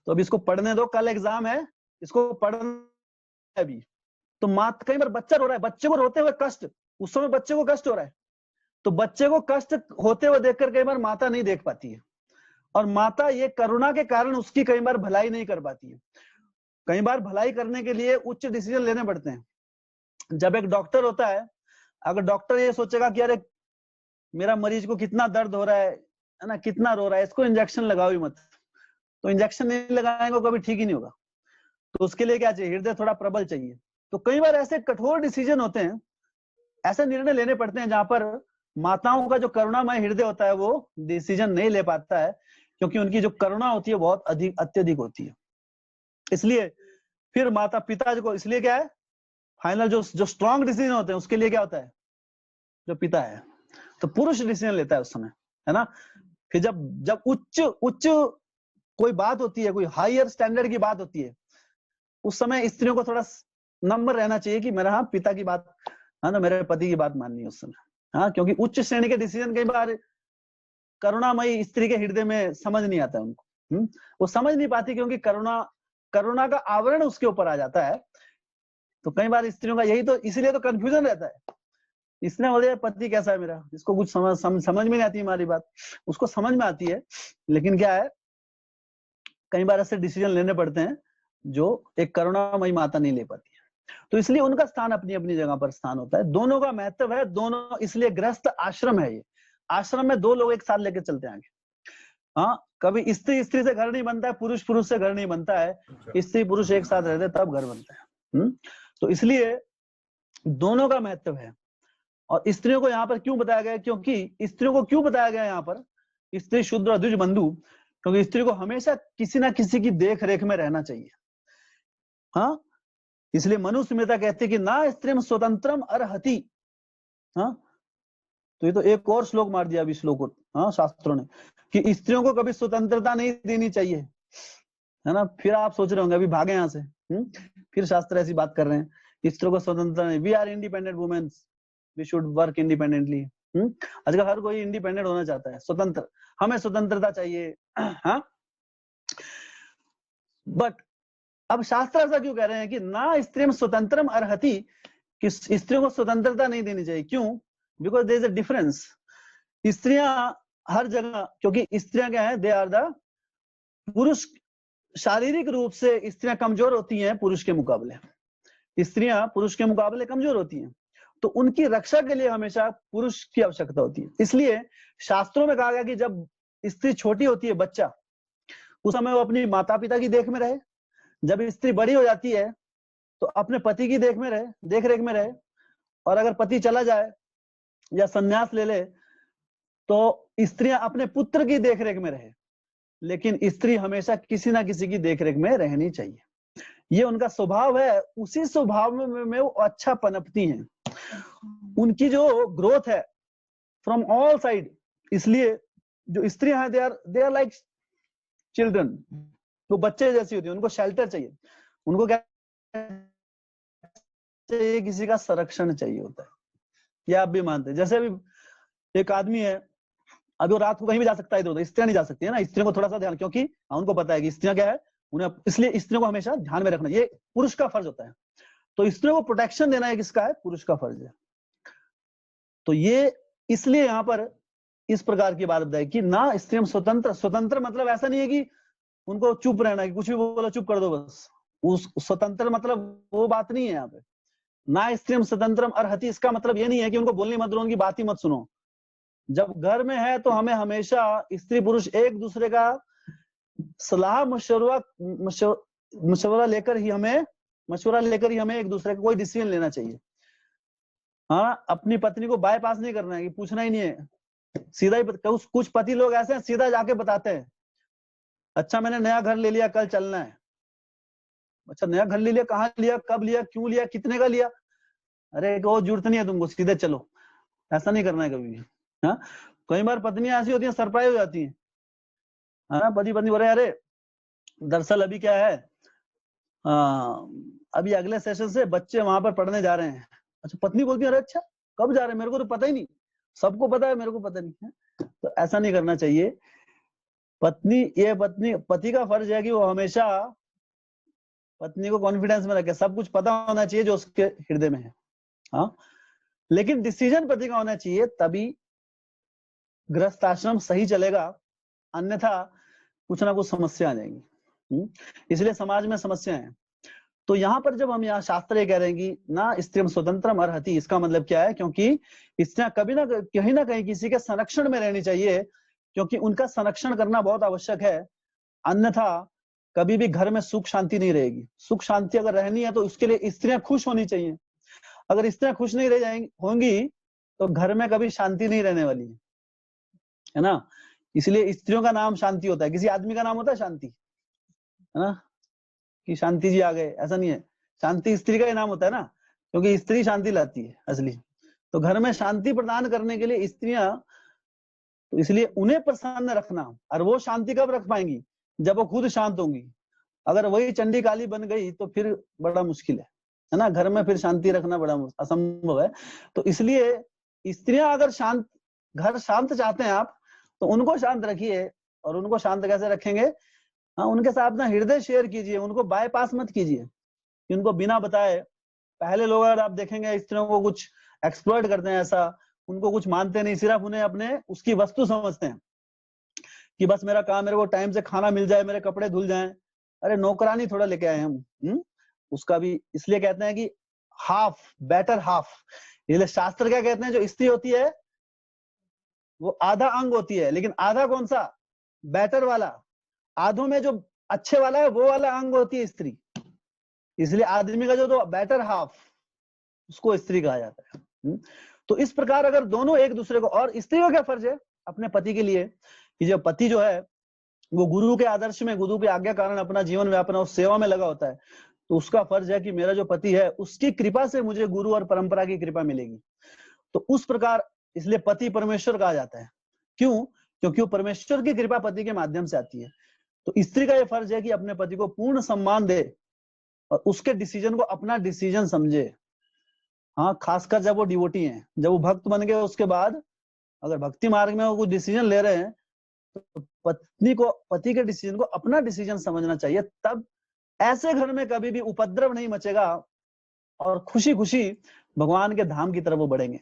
तो अभी इसको पढ़ने दो, कल एग्जाम है, इसको पढ़ना है अभी। तो मात कई बार बच्चा रो रहा है, बच्चे को रोते हुए कष्ट, उस समय बच्चे को कष्ट हो रहा है, तो बच्चे को कष्ट होते हुए देखकर कई बार माता नहीं देख पाती है, और माता ये करुणा के कारण उसकी कई बार भलाई नहीं कर पाती है। कई बार भलाई करने के लिए उच्च डिसीजन लेने पड़ते हैं। जब एक डॉक्टर होता है, अगर डॉक्टर ये सोचेगा कि अरे मेरा मरीज को कितना दर्द हो रहा है ना, कितना रो रहा है, इसको इंजेक्शन लगाओ ही मत, तो इंजेक्शन नहीं लगाएंगे कभी ठीक ही नहीं होगा। तो उसके लिए क्या चाहिए, हृदय थोड़ा प्रबल चाहिए। तो कई बार ऐसे कठोर डिसीजन होते हैं, ऐसे निर्णय लेने पड़ते हैं जहां पर माताओं का जो करुणामय हृदय होता है वो डिसीजन नहीं ले पाता है, क्योंकि उनकी जो करुणा होती है बहुत अधिक अत्यधिक होती है। इसलिए फिर माता पिता को, इसलिए क्या है, फाइनल जो स्ट्रॉन्ग डिसीजन होते हैं उसके लिए क्या होता है, जो पिता है, तो पुरुष डिसीजन लेता है उस समय, है ना। फिर जब उच्च उच्च कोई बात होती है, कोई हायर स्टैंडर्ड की बात होती है, उस समय स्त्रियों को थोड़ा नम्र रहना चाहिए कि मेरा, हाँ, पिता की बात, है ना, मेरे पति की बात माननी है उस समय। हाँ, क्योंकि उच्च श्रेणी के डिसीजन कई बार करुणामयी स्त्री के हृदय में समझ नहीं आता उनको। वो समझ नहीं पाती क्योंकि करुणा का आवरण उसके ऊपर आ जाता है। तो कई बार स्त्रियों का यही तो, इसीलिए तो कंफ्यूजन रहता है। इसने बोले पति कैसा है मेरा, इसको कुछ समझ में नहीं आती हमारी बात, उसको समझ में आती है, लेकिन क्या है, कई बार ऐसे डिसीजन लेने पड़ते हैं जो एक करुणामयी माता नहीं ले पाती है। तो इसलिए उनका स्थान अपनी अपनी जगह पर स्थान होता है, दोनों का महत्व है, दोनों। इसलिए गृहस्थ आश्रम है ये, आश्रम में दो लोग एक साथ लेके चलते हैं आगे। हाँ, कभी स्त्री स्त्री से घर नहीं बनता है, पुरुष पुरुष से घर नहीं बनता है, स्त्री पुरुष एक साथ रहते तब घर बनता है। तो इसलिए दोनों का महत्व है। और स्त्रियों को यहाँ पर क्यों बताया गया, क्योंकि स्त्रियों को क्यों बताया गया यहाँ पर, स्त्री शूद्र और द्विज बंधु, क्योंकि स्त्री को हमेशा किसी ना किसी की देख रेख में रहना चाहिए। हाँ, इसलिए मनुस्मृता कहती है कि ना स्त्रीम स्वतंत्रम अर्हति। हाँ, तो ये तो एक और श्लोक मार दिया अभी श्लोक, हाँ, शास्त्रों ने, कि स्त्रियों को कभी स्वतंत्रता नहीं देनी चाहिए, है ना। फिर आप सोच रहे होंगे अभी भागे यहाँ से, फिर शास्त्र ऐसी बात कर रहे हैं, स्त्रियों को स्वतंत्रता नहीं, we are independent womens, we should work independently. आजकल हर कोई इंडिपेंडेंट होना चाहता है, स्वतंत्र, हमें स्वतंत्रता चाहिए। हाँ, बट अब शास्त्र ऐसा क्यों कह रहे हैं कि ना स्त्रीम स्वतंत्रम अर्हति, कि स्त्रियों को स्वतंत्रता नहीं देनी चाहिए, क्यों, because there is a difference. स्त्रियां हर जगह, क्योंकि स्त्रियां क्या है, दे आर द पुरुष, शारीरिक रूप से स्त्रियां कमजोर होती हैं पुरुष के मुकाबले, स्त्रियां पुरुष के मुकाबले कमजोर होती हैं, तो उनकी रक्षा के लिए हमेशा पुरुष की आवश्यकता होती है। इसलिए शास्त्रों में कहा गया कि जब स्त्री छोटी होती है, बच्चा, उस समय वो अपनी माता पिता की देख में रहे, जब स्त्री बड़ी हो जाती है तो अपने पति की देख रेख में रहे, और अगर पति चला जाए या संन्यास ले ले तो स्त्रियां अपने पुत्र की देखरेख में रहे, लेकिन स्त्री हमेशा किसी ना किसी की देखरेख में रहनी चाहिए। ये उनका स्वभाव है, उसी स्वभाव में वो अच्छा पनपती हैं, उनकी जो ग्रोथ है फ्रॉम ऑल साइड। इसलिए जो स्त्रियां हैं, दे आर लाइक चिल्ड्रन, वो बच्चे जैसी होती है, उनको शेल्टर चाहिए, उनको क्या चाहिए, किसी का संरक्षण चाहिए होता है। ये आप भी मानते हैं, जैसे अभी एक आदमी है, अभी वो रात को कहीं भी जा सकता है इधर उधर, स्त्रियां नहीं जा सकती है ना, स्त्रियों को थोड़ा सा ध्यान, क्योंकि उनको पता है कि स्त्रियां क्या है उन्हें, इसलिए स्त्रियों को हमेशा ध्यान में रखना, ये पुरुष का फर्ज होता है। तो स्त्रियों को प्रोटेक्शन देना है किसका है, पुरुष का फर्ज है। तो ये इसलिए यहाँ पर इस प्रकार की बात बताई कि ना स्त्रियों स्वतंत्र, स्वतंत्र मतलब ऐसा नहीं है कि उनको चुप रहना, कि कुछ भी बोलो चुप कर दो बस। उस स्वतंत्र मतलब वो बात नहीं है यहाँ पे। ना स्त्रीम स्वतंत्रम अर्हति, इसका मतलब ये नहीं है कि उनको बोलनी मत दो, उनकी बात ही मत सुनो। जब घर में है तो हमें हमेशा स्त्री पुरुष एक दूसरे का सलाह मशवरा लेकर ही हमें एक दूसरे का कोई डिसीजन लेना चाहिए। हाँ, अपनी पत्नी को बाईपास नहीं करना है, कि पूछना ही नहीं है, सीधा ही कुछ पति लोग ऐसे हैं सीधा जाके बताते हैं, अच्छा मैंने नया घर ले लिया, कल चलना है। अच्छा नया घर ले लिया, कहाँ लिया, कब लिया, क्यों लिया, कितने का लिया? अरे वो जरूरत नहीं है तुमको, सीधे चलो। ऐसा नहीं करना है कभी भी। हाँ, कई बार पत्नियां ऐसी होती हैं, सरप्राइज हो जाती हैं, है ना, पति पत्नी बोल रहे अरे दरअसल अभी क्या है, अभी अगले सेशन से बच्चे वहां पर पढ़ने जा रहे हैं। अच्छा, पत्नी बोलती है अरे अच्छा कब जा रहे हैं, मेरे को तो पता ही नहीं, सबको पता है मेरे को पता नहीं है। तो ऐसा नहीं करना चाहिए। पति का फर्ज है कि वो हमेशा पत्नी को कॉन्फिडेंस में रखे, सब कुछ पता होना चाहिए जो उसके हृदय में है। हाँ, लेकिन डिसीजन पति का होना चाहिए, तभी गृहस्थ आश्रम सही चलेगा, अन्यथा कुछ ना कुछ समस्या आ जाएंगी। इसलिए समाज में समस्या है। तो यहाँ पर जब हम यहाँ शास्त्र ये कह रहे हैं कि ना स्त्रीम स्वतंत्रम अर्हति, इसका मतलब क्या है, क्योंकि स्त्रियां कहीं ना कहीं किसी के संरक्षण में रहनी चाहिए, क्योंकि उनका संरक्षण करना बहुत आवश्यक है। अन्यथा कभी भी घर में सुख शांति नहीं रहेगी। सुख शांति अगर रहनी है तो उसके लिए स्त्रियां खुश होनी चाहिए। अगर स्त्रियां खुश नहीं रह जाएंगी होंगी तो घर में कभी शांति नहीं रहने वाली है ना। इसलिए स्त्रियों का नाम शांति होता है, किसी आदमी का नाम होता है शांति, है ना, कि शांति जी आ गए, ऐसा नहीं है। शांति स्त्री का ही नाम होता है ना, क्योंकि स्त्री शांति लाती है असली। तो घर में शांति प्रदान करने के लिए स्त्रियां, तो इसलिए उन्हें प्रसन्न रखना, और वो शांति कब रख पाएंगी, जब वो खुद शांत होंगी। अगर वही चंडी काली बन गई तो फिर बड़ा मुश्किल है ना, घर में फिर शांति रखना बड़ा असंभव है। तो इसलिए स्त्रियां अगर घर शांत चाहते हैं आप, तो उनको शांत रखिए। और उनको शांत कैसे रखेंगे, हाँ, उनके साथ अपना हृदय शेयर कीजिए, उनको बायपास मत कीजिए कि उनको बिना बताए। पहले लोग अगर आप देखेंगे स्त्रियों को कुछ एक्सप्लॉइट करते हैं, ऐसा उनको कुछ मानते नहीं, सिर्फ उन्हें अपने उसकी वस्तु समझते हैं कि बस मेरा काम, मेरे को टाइम से खाना मिल जाए, मेरे कपड़े धुल जाएं। अरे नौकरानी थोड़ा लेके आए हम, उसका भी इसलिए कहते हैं कि हाफ बेटर हाफ। इसलिए शास्त्र क्या कहते हैं, जो स्त्री होती है वो आधा अंग होती है, लेकिन आधा कौन सा, बेटर वाला। आधों में जो अच्छे वाला है वो वाला अंग होती है स्त्री। इसलिए आदमी का जो तो बेटर हाफ, उसको स्त्री कहा जाता है। तो इस प्रकार अगर दोनों एक दूसरे को, और स्त्री का क्या फर्ज है अपने पति के लिए, कि जो पति जो है वो गुरु के आदर्श में, गुरु के आज्ञा कारण अपना जीवन व्यापन और सेवा में लगा होता है, तो उसका फर्ज है कि मेरा जो पति है उसकी कृपा से मुझे गुरु और परंपरा की कृपा मिलेगी। तो उस प्रकार इसलिए पति परमेश्वर कहा जाता है। क्यों? क्योंकि वो परमेश्वर की कृपा पति के माध्यम से आती है। तो स्त्री का यह फर्ज है कि अपने पति को पूर्ण सम्मान दे और उसके डिसीजन को अपना डिसीजन समझे। हाँ, खासकर जब वो डिवोटी हैं, जब वो भक्त बन गए उसके बाद अगर भक्ति मार्ग में वो कुछ डिसीजन ले रहे हैं, तो पति के डिसीजन को अपना डिसीजन समझना चाहिए। तब ऐसे घर में कभी भी उपद्रव नहीं मचेगा और खुशी खुशी भगवान के धाम की तरफ वो बढ़ेंगे,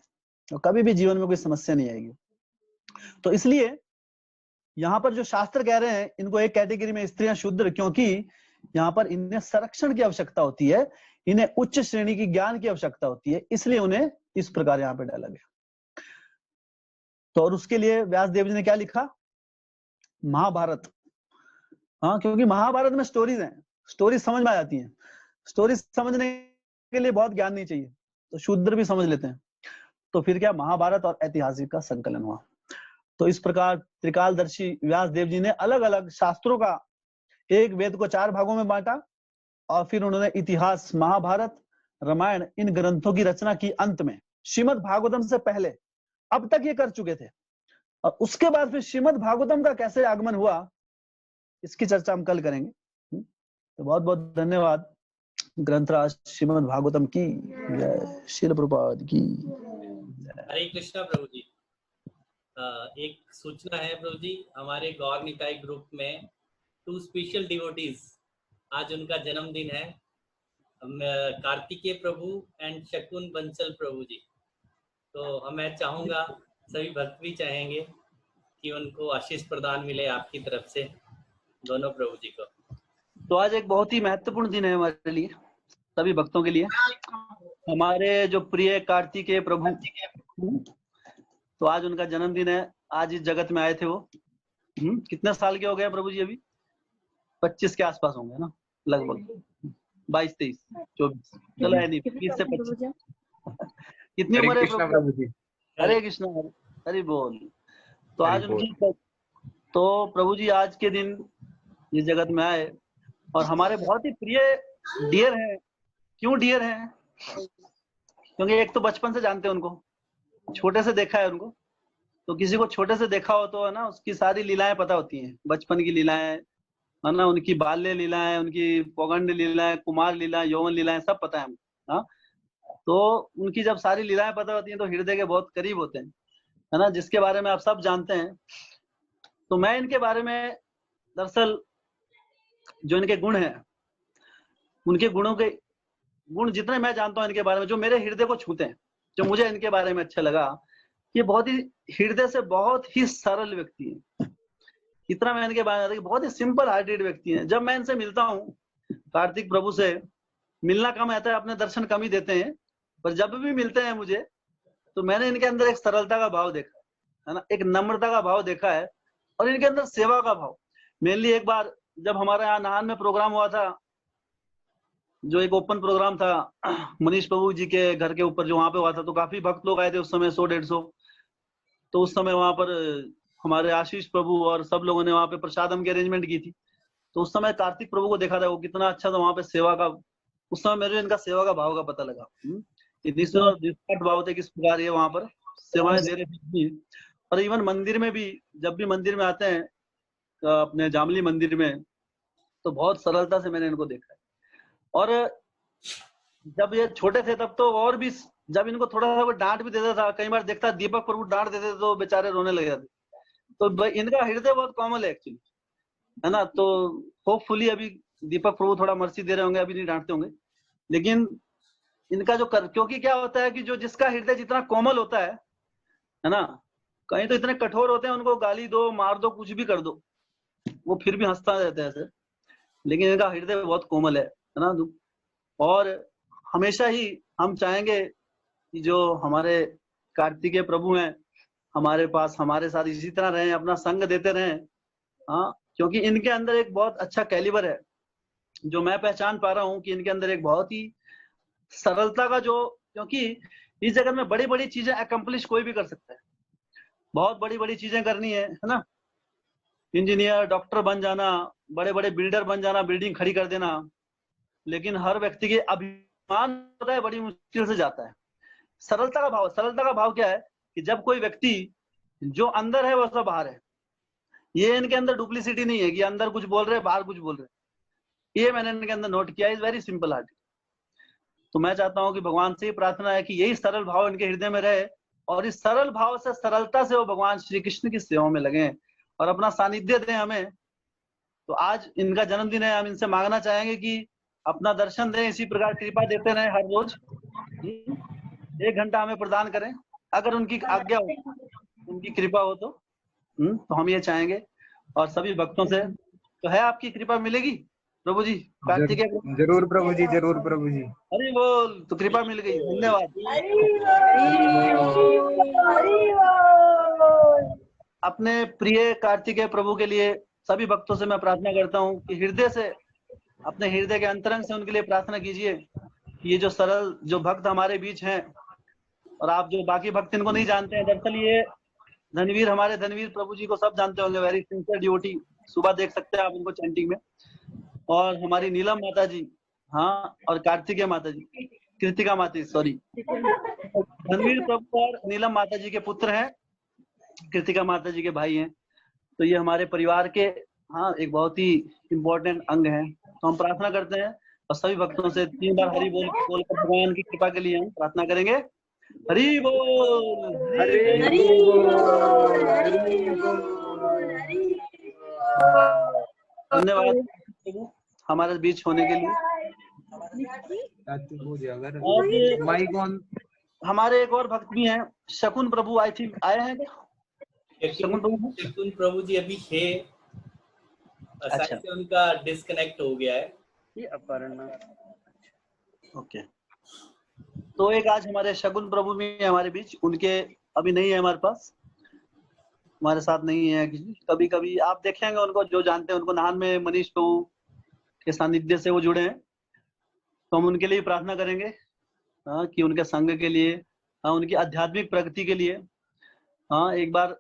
तो कभी भी जीवन में कोई समस्या नहीं आएगी। तो इसलिए यहाँ पर जो शास्त्र कह रहे हैं, इनको एक कैटेगरी में स्त्रियां शूद्र, क्योंकि यहाँ पर इन्हें संरक्षण की आवश्यकता होती है, इन्हें उच्च श्रेणी की ज्ञान की आवश्यकता होती है, इसलिए उन्हें इस प्रकार यहाँ पे डाला गया। तो और उसके लिए व्यास देव जी ने क्या लिखा, महाभारत। हाँ, क्योंकि महाभारत में स्टोरीज हैं, स्टोरीज समझ में आ जाती हैं। स्टोरीज समझने के लिए बहुत ज्ञान नहीं चाहिए, तो शूद्र भी समझ लेते हैं। तो फिर क्या, महाभारत और ऐतिहासिक का संकलन हुआ। तो इस प्रकार त्रिकालदर्शी व्यास देव जी ने अलग अलग शास्त्रों का, एक वेद को 4 भागों में बांटा, और फिर उन्होंने इतिहास, महाभारत, रामायण, इन ग्रंथों की रचना की। अंत में श्रीमद् भागवतम से पहले अब तक ये कर चुके थे, और उसके बाद फिर श्रीमद् भागवतम का कैसे आगमन हुआ, इसकी चर्चा हम कल करेंगे। तो बहुत बहुत धन्यवाद। ग्रंथराज श्रीमद् भागवतम की जय, श्रील प्रभुपाद की। हरे कृष्णा प्रभु जी। एक सूचना है प्रभु जी, हमारे गौर निकाय ग्रुप में 2 स्पेशल डिवोटीज, आज उनका जन्मदिन है, कार्तिकेय प्रभु एंड शकुन बंसल प्रभु जी। तो मैं चाहूंगा, सभी भक्त भी चाहेंगे कि उनको आशीष प्रदान मिले आपकी तरफ से। दोनों प्रभु जी को। तो आज एक बहुत ही महत्वपूर्ण दिन है हमारे लिए, सभी भक्तों के लिए। हमारे जो प्रिय कार्तिकेय प्रभु, तो आज उनका जन्मदिन है। आज इस जगत में आए थे वो। कितने साल के हो गए प्रभु जी? अभी 25 के आसपास होंगे ना, लगभग 22, 23, 24, चलो है नहीं, 20 से 25। कितनी उम्र है प्रभु जी? हरे कृष्ण, हरि बोल। तो आज उनकी, तो प्रभु जी आज के दिन इस जगत में आए और हमारे बहुत ही प्रिय डियर हैं। क्यों डियर हैं? क्योंकि एक तो बचपन से जानते हैं उनको, छोटे से देखा है उनको। तो किसी को छोटे से देखा हो तो है ना, उसकी सारी लीलाएं पता होती हैं, बचपन की लीलाएं है ना, उनकी बाल्य लीलाएं, उनकी पौगंड लीलाएं, कुमार लीलाएं, यौवन लीलाएं, सब पता है हमको। तो उनकी जब सारी लीलाएं पता होती हैं तो हृदय के बहुत करीब होते हैं, है ना, जिसके बारे में आप सब जानते हैं। तो मैं इनके बारे में, दरअसल जो इनके गुण हैं, उनके गुणों के गुण जितने मैं जानता हूँ इनके बारे में, जो मेरे हृदय को छूते हैं, जो मुझे इनके बारे में अच्छा लगा, ये बहुत ही हृदय से बहुत ही सरल व्यक्ति हैं। इतना मैं इनके बारे में, बहुत ही सिंपल हार्टेड व्यक्ति हैं। जब मैं इनसे मिलता हूँ, कार्तिक प्रभु से मिलना कम आता है, अपने दर्शन कम ही देते हैं, पर जब भी मिलते हैं मुझे, तो मैंने इनके अंदर एक सरलता का भाव देखा है ना, एक नम्रता का भाव देखा है, और इनके अंदर सेवा का भाव। मेनली एक बार जब हमारे यहाँ नाहन में प्रोग्राम हुआ था, जो एक ओपन प्रोग्राम था मनीष प्रभु जी के घर के ऊपर जो वहां पे हुआ था, तो काफी भक्त लोग आए थे उस समय, 100-150। तो उस समय वहां पर हमारे आशीष प्रभु और सब लोगों ने वहां पे प्रसादम की अरेंजमेंट की थी। तो उस समय कार्तिक प्रभु को देखा था, वो कितना अच्छा था वहां पे सेवा का। उस समय मेरे इनका सेवा का भाव का पता लगा, निस्वार्थ भाव थे, किस प्रकार ये वहां पर सेवाएं दे रहे थे। और इवन मंदिर में भी, जब भी मंदिर में आते हैं अपने जामली मंदिर में, तो बहुत सरलता से मैंने इनको देखा है। और जब ये छोटे थे तब तो और भी, जब इनको थोड़ा सा डांट भी देता था, कई बार देखता दीपक प्रभु डांट देते तो बेचारे रोने लग जाते। तो इनका हृदय बहुत कोमल है एक्चुअली, है ना। तो होपफुली अभी दीपक प्रभु थोड़ा मर्सी दे रहे होंगे, अभी नहीं डांटते होंगे। लेकिन इनका जो क्योंकि क्या होता है कि जो जिसका हृदय जितना कोमल होता है ना, कहीं तो इतने कठोर होते हैं, उनको गाली दो, मार दो, कुछ भी कर दो, वो फिर भी हंसता रहता है ऐसे। लेकिन इनका हृदय बहुत कोमल है ना। और हमेशा ही हम चाहेंगे कि जो हमारे कार्तिकेय प्रभु हैं हमारे पास, हमारे साथ इसी तरह रहें, अपना संग देते रहें। हाँ, क्योंकि इनके अंदर एक बहुत अच्छा कैलिबर है, जो मैं पहचान पा रहा हूँ कि इनके अंदर एक बहुत ही सरलता का जो, क्योंकि इस जगत में बड़ी बड़ी चीजें अकम्प्लिश कोई भी कर सकता है, बहुत बड़ी बड़ी चीजें करनी है ना, इंजीनियर, डॉक्टर बन जाना, बड़े बड़े बिल्डर बन जाना, बिल्डिंग खड़ी कर देना। लेकिन हर व्यक्ति के अभिमान होता है, बड़ी मुश्किल से जाता है। सरलता का भाव, सरलता का भाव क्या है कि जब कोई व्यक्ति जो अंदर है वो सब बाहर है। ये इनके अंदर डुप्लीसिटी नहीं है कि अंदर कुछ बोल रहे बाहर कुछ बोल रहे। ये मैंने इनके अंदर नोट किया, इज वेरी सिंपल हार्ट। तो मैं चाहता हूँ कि भगवान से ही प्रार्थना है कि यही सरल भाव इनके हृदय में रहे, और इस सरल भाव से, सरलता से वो भगवान श्री कृष्ण की सेवा में लगे और अपना सानिध्य दें हमें। तो आज इनका जन्मदिन है, हम इनसे मांगना चाहेंगे कि अपना दर्शन दें, इसी प्रकार कृपा देते रहे हर रोज। 1 घंटा हमें प्रदान करें, अगर उनकी आज्ञा हो, उनकी कृपा हो तो हम ये चाहेंगे। और सभी भक्तों से तो है, आपकी कृपा मिलेगी प्रभु जी, कार्तिकेय। जरूर प्रभु जी, जरूर प्रभु जी। अरे बोल, तो कृपा मिल गई, धन्यवाद। अपने प्रिय कार्तिकेय प्रभु के लिए सभी भक्तों से मैं प्रार्थना करता हूँ कि हृदय से, अपने हृदय के अंतरंग से उनके लिए प्रार्थना कीजिए कि ये जो सरल जो भक्त हमारे बीच हैं, और आप जो बाकी भक्त इनको नहीं जानते हैं, दरअसल ये धनवीर, हमारे धनवीर प्रभु जी को सब जानते होंगे, वेरी सिंसियर डिवोटी, सुबह देख सकते हैं आप उनको चैंटिंग में। और हमारी नीलम माता जी, हाँ, और कार्तिकेय माता जी, कृतिका माता जी, सॉरी, धनवीर प्रभु और नीलम माता जी के पुत्र हैं, कृतिका माता जी के भाई हैं। तो ये हमारे परिवार के, हाँ, एक बहुत ही इम्पोर्टेंट अंग हैं। तो हम प्रार्थना करते हैं और सभी भक्तों से 3 बार हरि बोल बोलकर भगवान की कृपा के लिए हम प्रार्थना करेंगे। हरि बोल, हरि बोल, हरि बोल। धन्यवाद हमारे बीच होने के लिए। और माइक ऑन। हमारे एक और भक्त भी हैं, शकुन प्रभु, आई थिंक आए हैं क्या? शकुन प्रभु जी अभी थे, शायद से उनका डिस्कनेक्ट हो गया है। ये अपर्णा। ओके, तो एक आज हमारे शगुन प्रभु भी है हमारे बीच, उनके अभी नहीं है हमारे पास, हमारे साथ नहीं है। कभी कभी आप देखेंगे उनको, जो जानते हैं उनको, नाहन में मनीष प्रभु के सानिध्य से वो जुड़े हैं, तो हम उनके लिए प्रार्थना करेंगे कि उनके संघ के लिए, उनकी आध्यात्मिक प्रगति के लिए। एक बार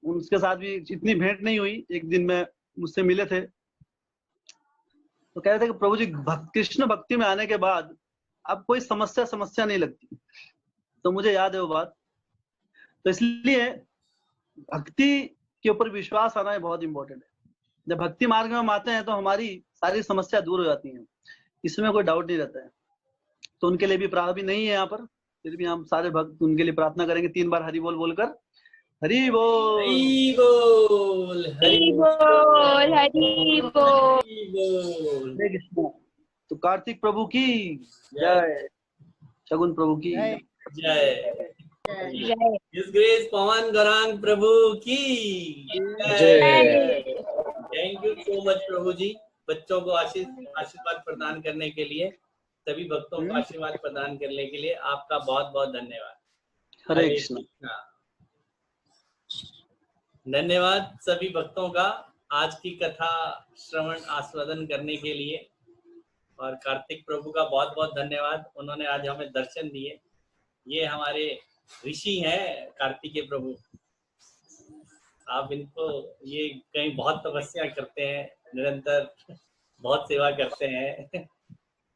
उनके साथ भी इतनी भेंट नहीं हुई, एक दिन में मुझसे मिले थे, तो कह रहे थे कि प्रभु जी कृष्ण भक्ति में आने के बाद अब कोई समस्या नहीं लगती। तो मुझे याद है वो बात। तो इसलिए भक्ति के ऊपर विश्वास आना बहुत इंपॉर्टेंट है। जब भक्ति मार्ग में हम आते हैं तो हमारी सारी समस्या दूर हो जाती हैं, इसमें कोई डाउट नहीं रहता है। तो उनके लिए भी प्रार्थना नहीं है यहाँ पर, फिर भी हम सारे भक्त उनके लिए प्रार्थना करेंगे 3 बार हरि बोल बोलकर। हरि बोल, हरि बोल, हरि बोल, हरि बोल। हरि बोल। हरे कृष्ण। तो कार्तिक प्रभु की जय, शगुन प्रभु की जय, जय। हिज ग्रेस पवन गौरांग प्रभु की जय। थैंक यू सो मच प्रभु जी, बच्चों को आशीर्वाद प्रदान करने के लिए, सभी भक्तों को आशीर्वाद प्रदान करने के लिए आपका बहुत बहुत धन्यवाद। हरे कृष्ण। धन्यवाद सभी भक्तों का आज की कथा श्रवण आस्वादन करने के लिए, और कार्तिक प्रभु का बहुत बहुत धन्यवाद, उन्होंने आज हमें दर्शन दिए। ये हमारे ऋषि हैं कार्तिकेय प्रभु, आप इनको, ये कहीं बहुत तपस्या करते हैं, निरंतर बहुत सेवा करते हैं।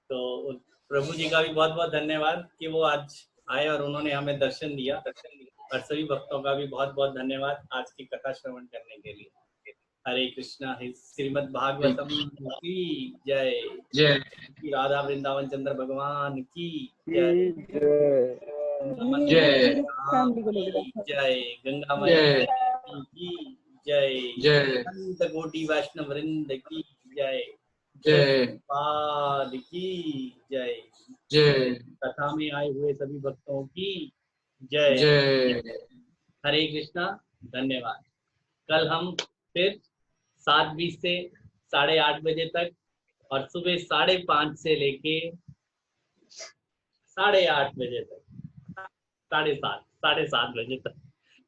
तो प्रभु जी का भी बहुत बहुत धन्यवाद कि वो आज आए और उन्होंने हमें दर्शन दिया, और सभी भक्तों का भी बहुत बहुत धन्यवाद आज की कथा श्रवण करने के लिए। हरे कृष्णा। श्रीमद् भागवतम की जय, जय। राधा वृंदावन चंद्र भगवान की जय, जय। जय गंगा मैया की जय, जय। संत कोटि वैष्णव वृंद की जय, जय। पाद की जय, जय। कथा में आए हुए सभी भक्तों की जय। जय। हरे कृष्णा। धन्यवाद। कल हम फिर 7:20 से 8:30 बजे तक, और सुबह 5:30 से लेके 8:30 बजे तक, 7:30 बजे तक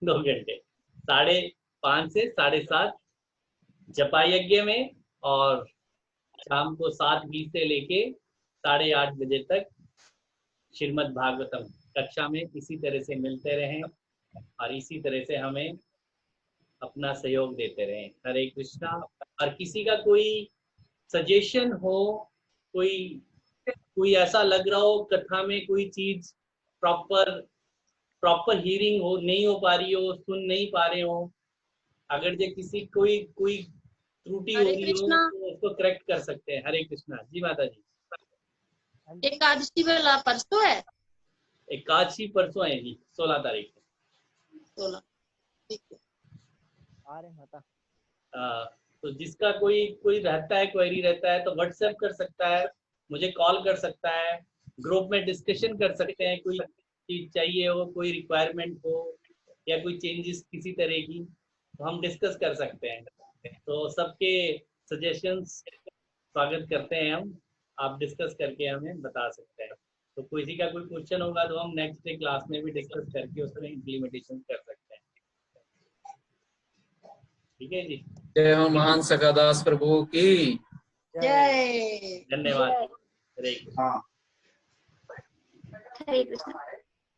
2 घंटे, 5:30 से 7:30 जपा यज्ञ में, और शाम को 7:20 से लेके 8:30 बजे तक श्रीमद् भागवतम कक्षा में इसी तरह से मिलते रहें, और इसी तरह से हमें अपना सहयोग देते रहें। हरे कृष्णा। और किसी का कोई सजेशन हो, कोई ऐसा लग रहा हो कथा में कोई चीज प्रॉपर हियरिंग हो, नहीं हो पा रही हो, सुन नहीं पा रहे हो, अगर जो किसी कोई त्रुटि हो रही हो तो उसको करेक्ट कर सकते हैं। हरे कृष्णा। जी माता जी। एकादशी वाला परसों है, एकादशी परसों है जी, 16 तारीख को। 16। ठीक है। तो जिसका कोई रहता है, क्वेरी रहता है, तो व्हाट्सएप कर सकता है, मुझे कॉल कर सकता है, ग्रुप में डिस्कशन कर सकते हैं, कोई चीज चाहिए हो, कोई रिक्वायरमेंट हो, या कोई चेंजेस किसी तरह की, तो हम डिस्कस कर सकते हैं। तो सबके सजेशंस स्वागत करते हैं हम, आप डिस्कस करके हमें बता सकते हैं। तो किसी का कोई क्वेश्चन होगा तो हम नेक्स्ट डे क्लास में भी डिस्कस करके उसमें इम्प्लीमेंटेशन कर सकते हैं। ठीक है जी। जय हो महान सखादास प्रभु की जय। धन्यवाद। हरे कृष्ण।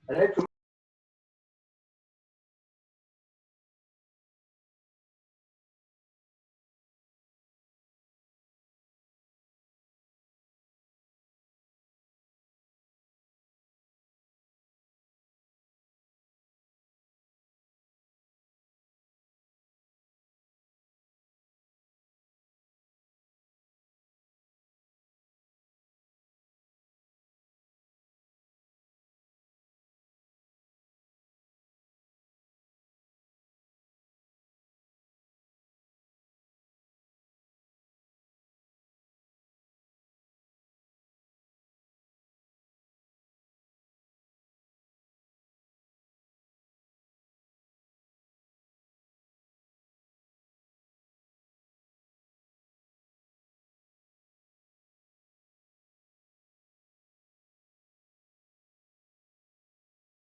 हरे कृष्ण।